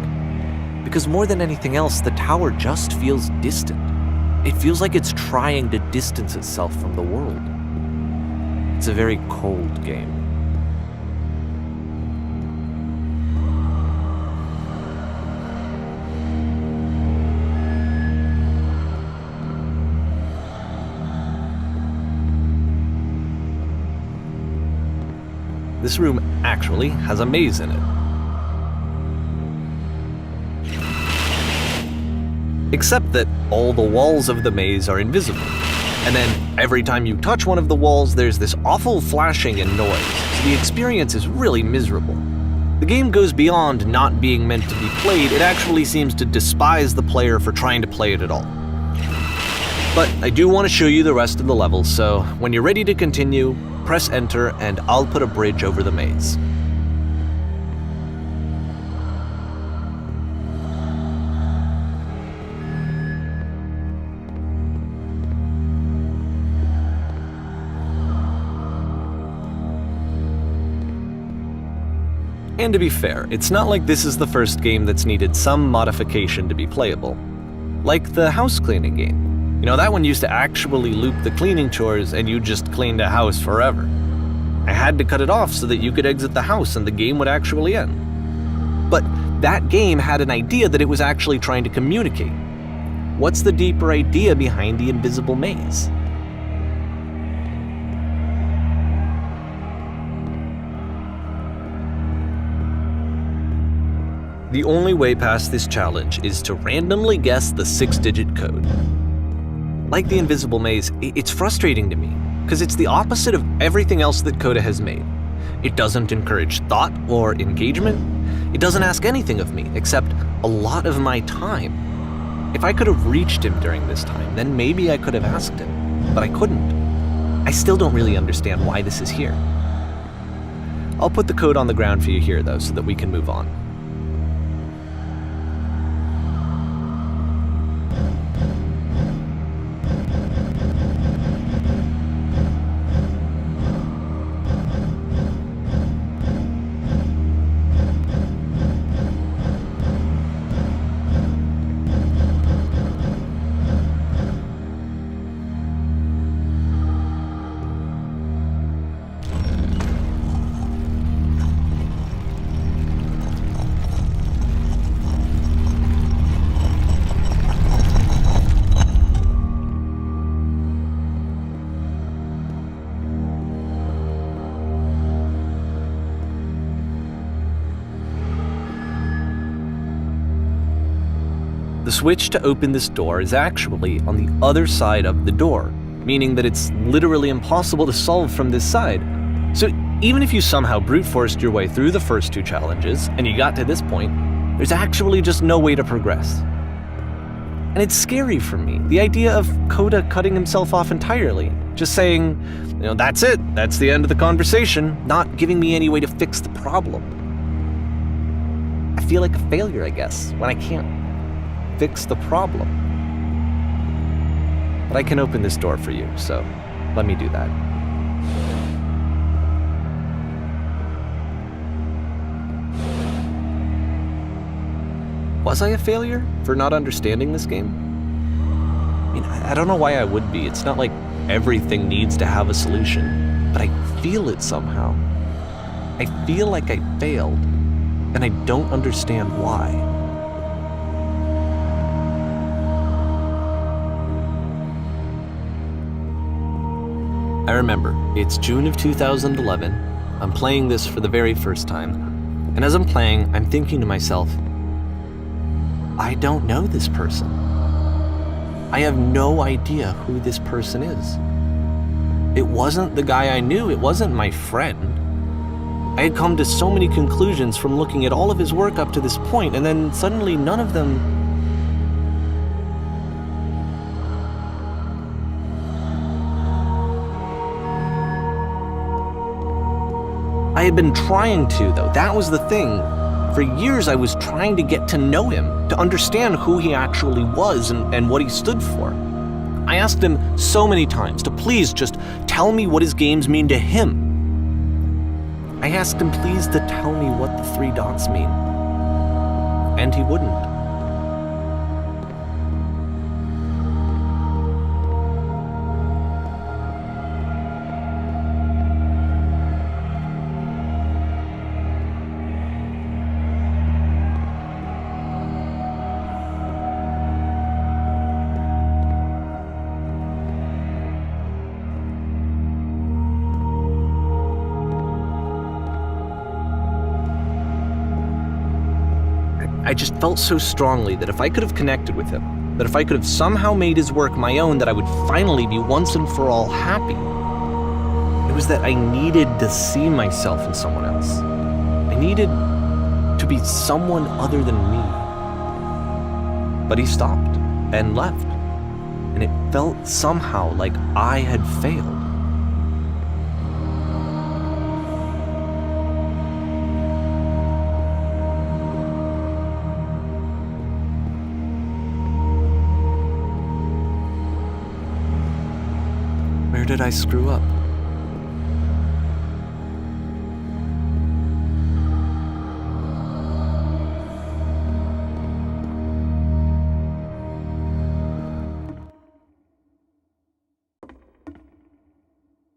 Because more than anything else, The Tower just feels distant. It feels like it's trying to distance itself from the world. It's a very cold game. This room actually has a maze in it. Except that all the walls of the maze are invisible. And then every time you touch one of the walls, there's this awful flashing and noise, so the experience is really miserable. The game goes beyond not being meant to be played, it actually seems to despise the player for trying to play it at all. But I do want to show you the rest of the levels, so when you're ready to continue, press enter and I'll put a bridge over the maze. And to be fair, it's not like this is the first game that's needed some modification to be playable. Like the house cleaning game. You know, that one used to actually loop the cleaning chores and you just cleaned a house forever. I had to cut it off so that you could exit the house and the game would actually end. But that game had an idea that it was actually trying to communicate. What's the deeper idea behind the invisible maze? The only way past this challenge is to randomly guess the 6-digit code. Like the invisible maze, it's frustrating to me, because it's the opposite of everything else that Coda has made. It doesn't encourage thought or engagement. It doesn't ask anything of me, except a lot of my time. If I could have reached him during this time, then maybe I could have asked him, but I couldn't. I still don't really understand why this is here. I'll put the code on the ground for you here, though, so that we can move on. The switch to open this door is actually on the other side of the door, meaning that it's literally impossible to solve from this side. So even if you somehow brute forced your way through the first 2 challenges, and you got to this point, there's actually just no way to progress. And it's scary for me, the idea of Coda cutting himself off entirely, just saying, you know, that's it, that's the end of the conversation, not giving me any way to fix the problem. I feel like a failure, I guess, when I can't fix the problem. But I can open this door for you, so let me do that. Was I a failure for not understanding this game? I mean, I don't know why I would be. It's not like everything needs to have a solution, but I feel it somehow. I feel like I failed, and I don't understand why. I remember, it's June of 2011. I'm playing this for the very first time, and as I'm playing, I'm thinking to myself, I don't know this person. I have no idea who this person is. It wasn't the guy I knew, it wasn't my friend. I had come to so many conclusions from looking at all of his work up to this point, and then suddenly none of them... I had been trying to, though. That was the thing. For years, I was trying to get to know him, to understand who he actually was and what he stood for. I asked him so many times to please just tell me what his games mean to him. I asked him please to tell me what the 3 dots mean. And he wouldn't. I just felt so strongly that if I could have connected with him, that if I could have somehow made his work my own, that I would finally be once and for all happy. It was that I needed to see myself in someone else. I needed to be someone other than me. But he stopped and left, and it felt somehow like I had failed. Where did I screw up?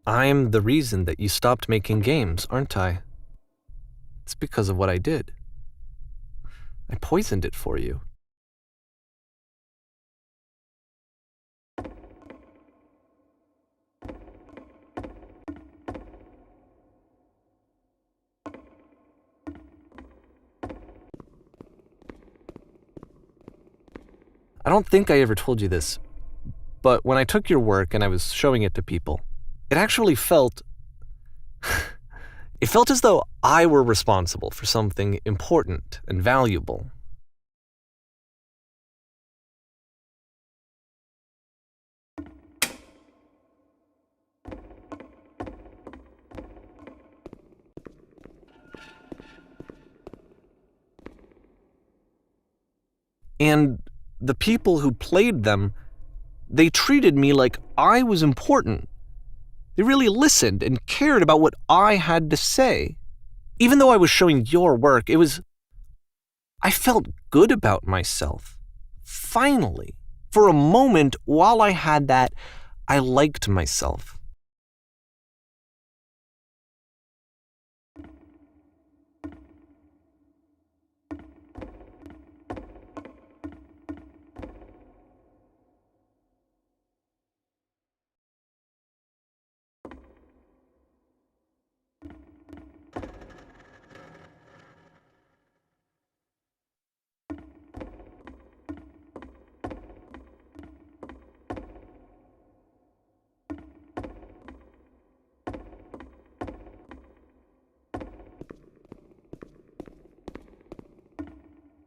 I'm the reason that you stopped making games, aren't I? It's because of what I did. I poisoned it for you. I don't think I ever told you this, but when I took your work and I was showing it to people, it actually felt... it felt as though I were responsible for something important and valuable. And the people who played them, they treated me like I was important. They really listened and cared about what I had to say. Even though I was showing your work, I felt good about myself. Finally. For a moment, while I had that, I liked myself.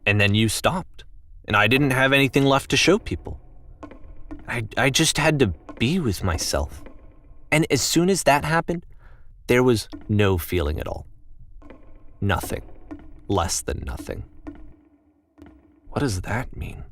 And then you stopped, and I didn't have anything left to show people. I just had to be with myself. And as soon as that happened, there was no feeling at all. Nothing. Less than nothing. What does that mean?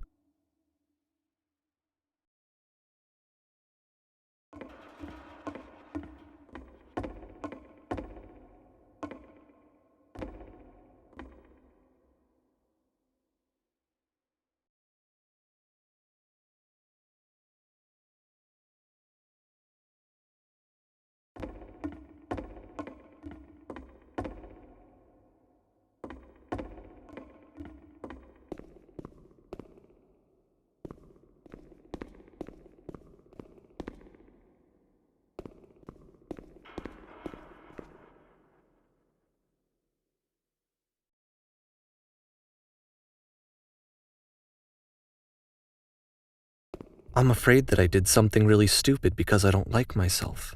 I'm afraid that I did something really stupid because I don't like myself.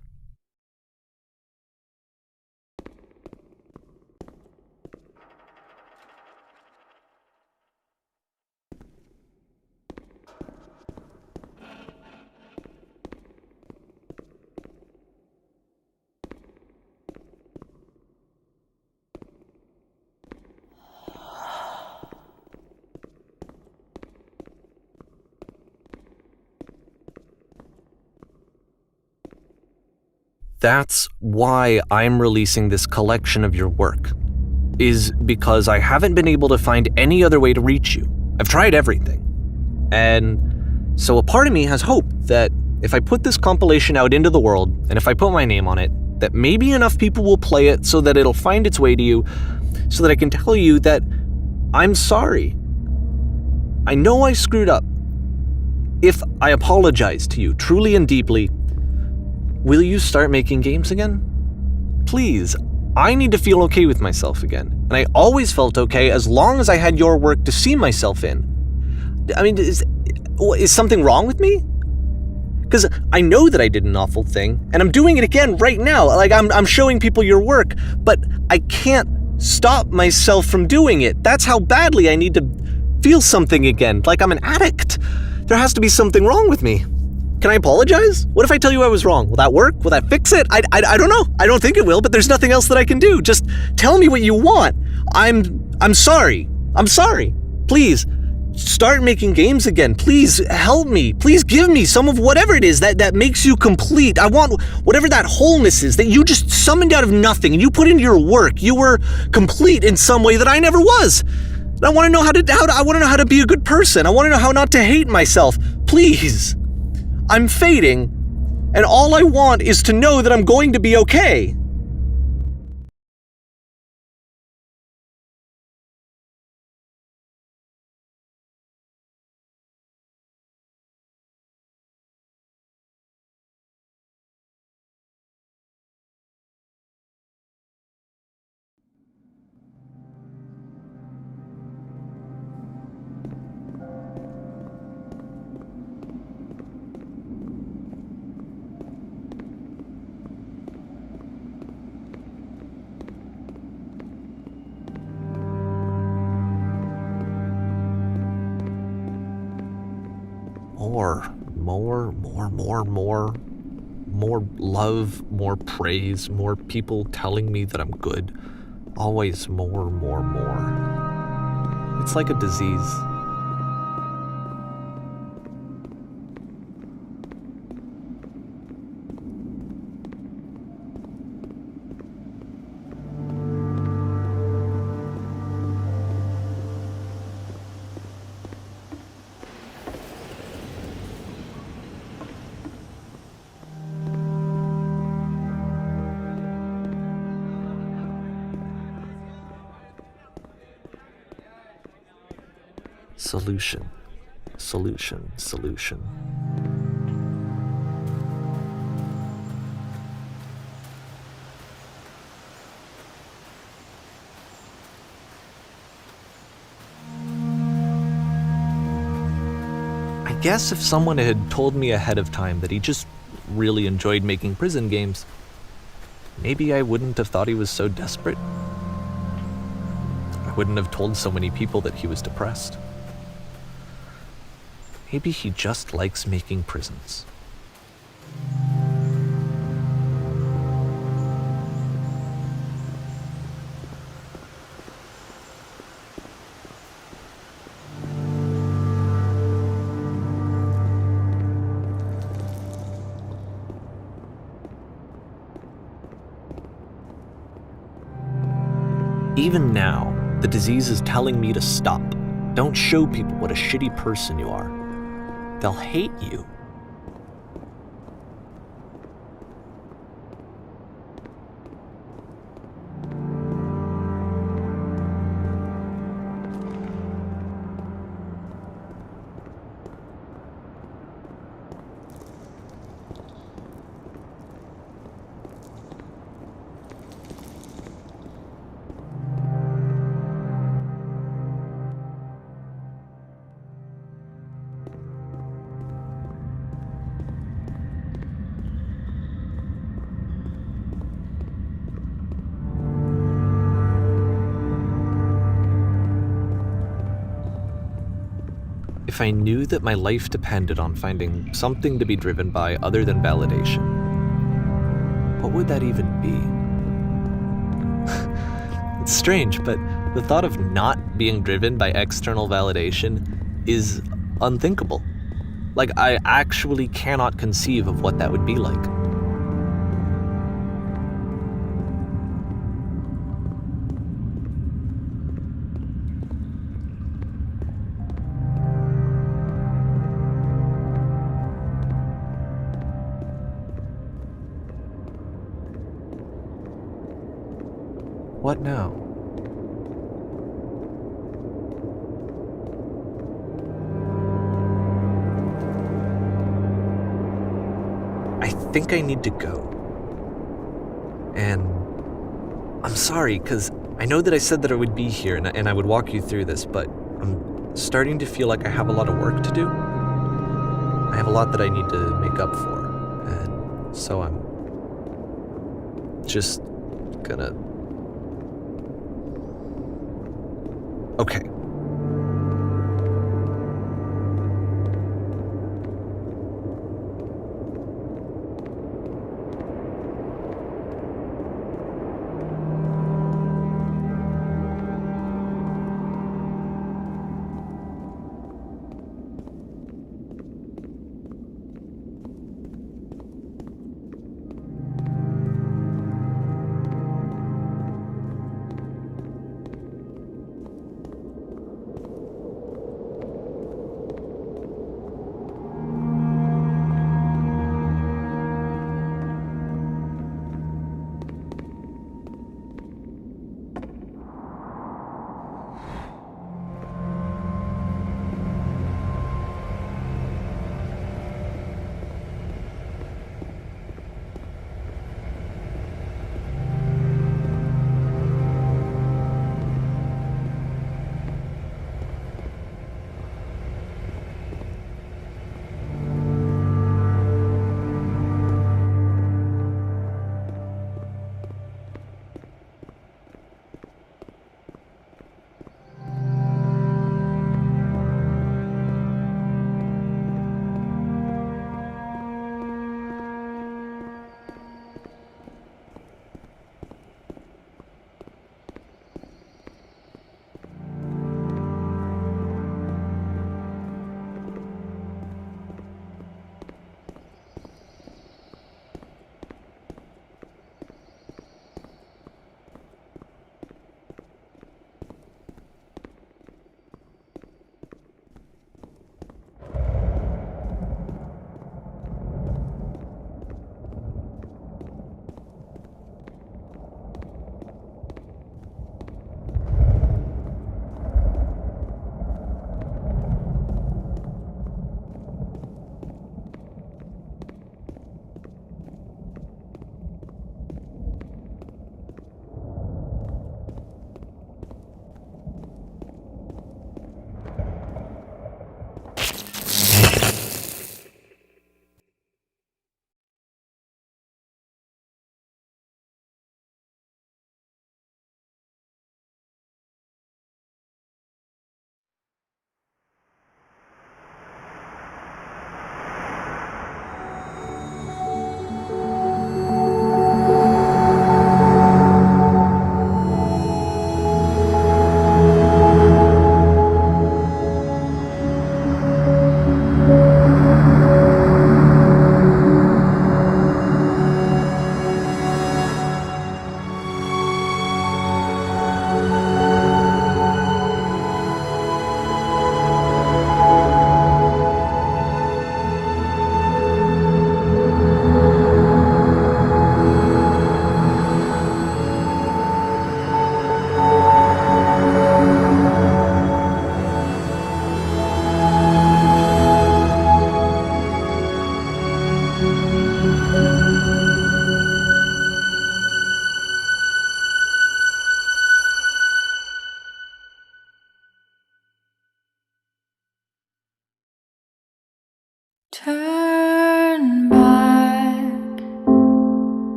That's why I'm releasing this collection of your work, is because I haven't been able to find any other way to reach you. I've tried everything. And so a part of me has hope that if I put this compilation out into the world, and if I put my name on it, that maybe enough people will play it so that it'll find its way to you, so that I can tell you that I'm sorry. I know I screwed up. If I apologize to you truly and deeply, will you start making games again? Please, I need to feel okay with myself again. And I always felt okay as long as I had your work to see myself in. I mean, is something wrong with me? Because I know that I did an awful thing, and I'm doing it again right now. Like, I'm showing people your work, but I can't stop myself from doing it. That's how badly I need to feel something again, like I'm an addict. There has to be something wrong with me. Can I apologize? What if I tell you I was wrong? Will that work? Will that fix it? I don't know. I don't think it will, but there's nothing else that I can do. Just tell me what you want. I'm sorry. I'm sorry. Please, start making games again. Please help me. Please give me some of whatever it is that makes you complete. I want whatever that wholeness is that you just summoned out of nothing and you put into your work. You were complete in some way that I never was. And I want to know how to be a good person. I want to know how not to hate myself. Please. I'm fading, and all I want is to know that I'm going to be okay. More love, more praise, more people telling me that I'm good. Always more. It's like a disease. Solution. I guess if someone had told me ahead of time that he just really enjoyed making prison games, maybe I wouldn't have thought he was so desperate. I wouldn't have told so many people that he was depressed. Maybe he just likes making prisons. Even now, the disease is telling me to stop. Don't show people what a shitty person you are. They'll hate you. if I knew that my life depended on finding something to be driven by other than validation, what would that even be? It's strange, but the thought of not being driven by external validation is unthinkable. Like, I actually cannot conceive of what that would be like. What now? I think I need to go. And I'm sorry, because I know that I said that I would be here and I would walk you through this, but I'm starting to feel like I have a lot of work to do. I have a lot that I need to make up for, and so I'm just gonna... Okay.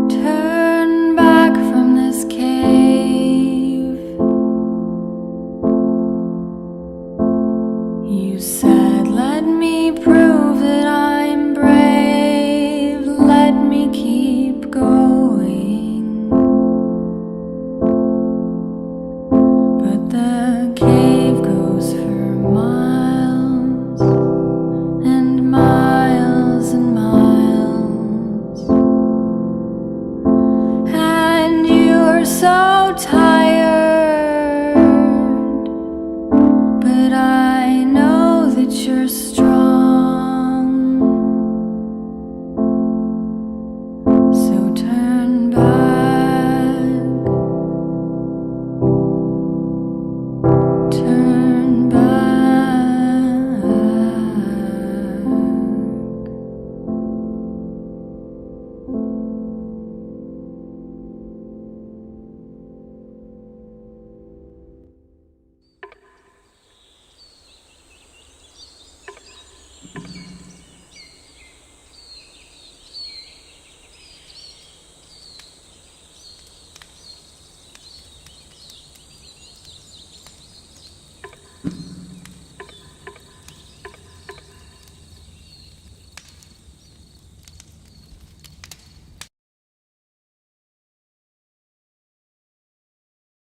Turn back from this cave. said, let me prove that I'm brave, let me keep going. But the cave goes for miles and miles and miles, and you're so tired, but I know that you're strong. So turn back, turn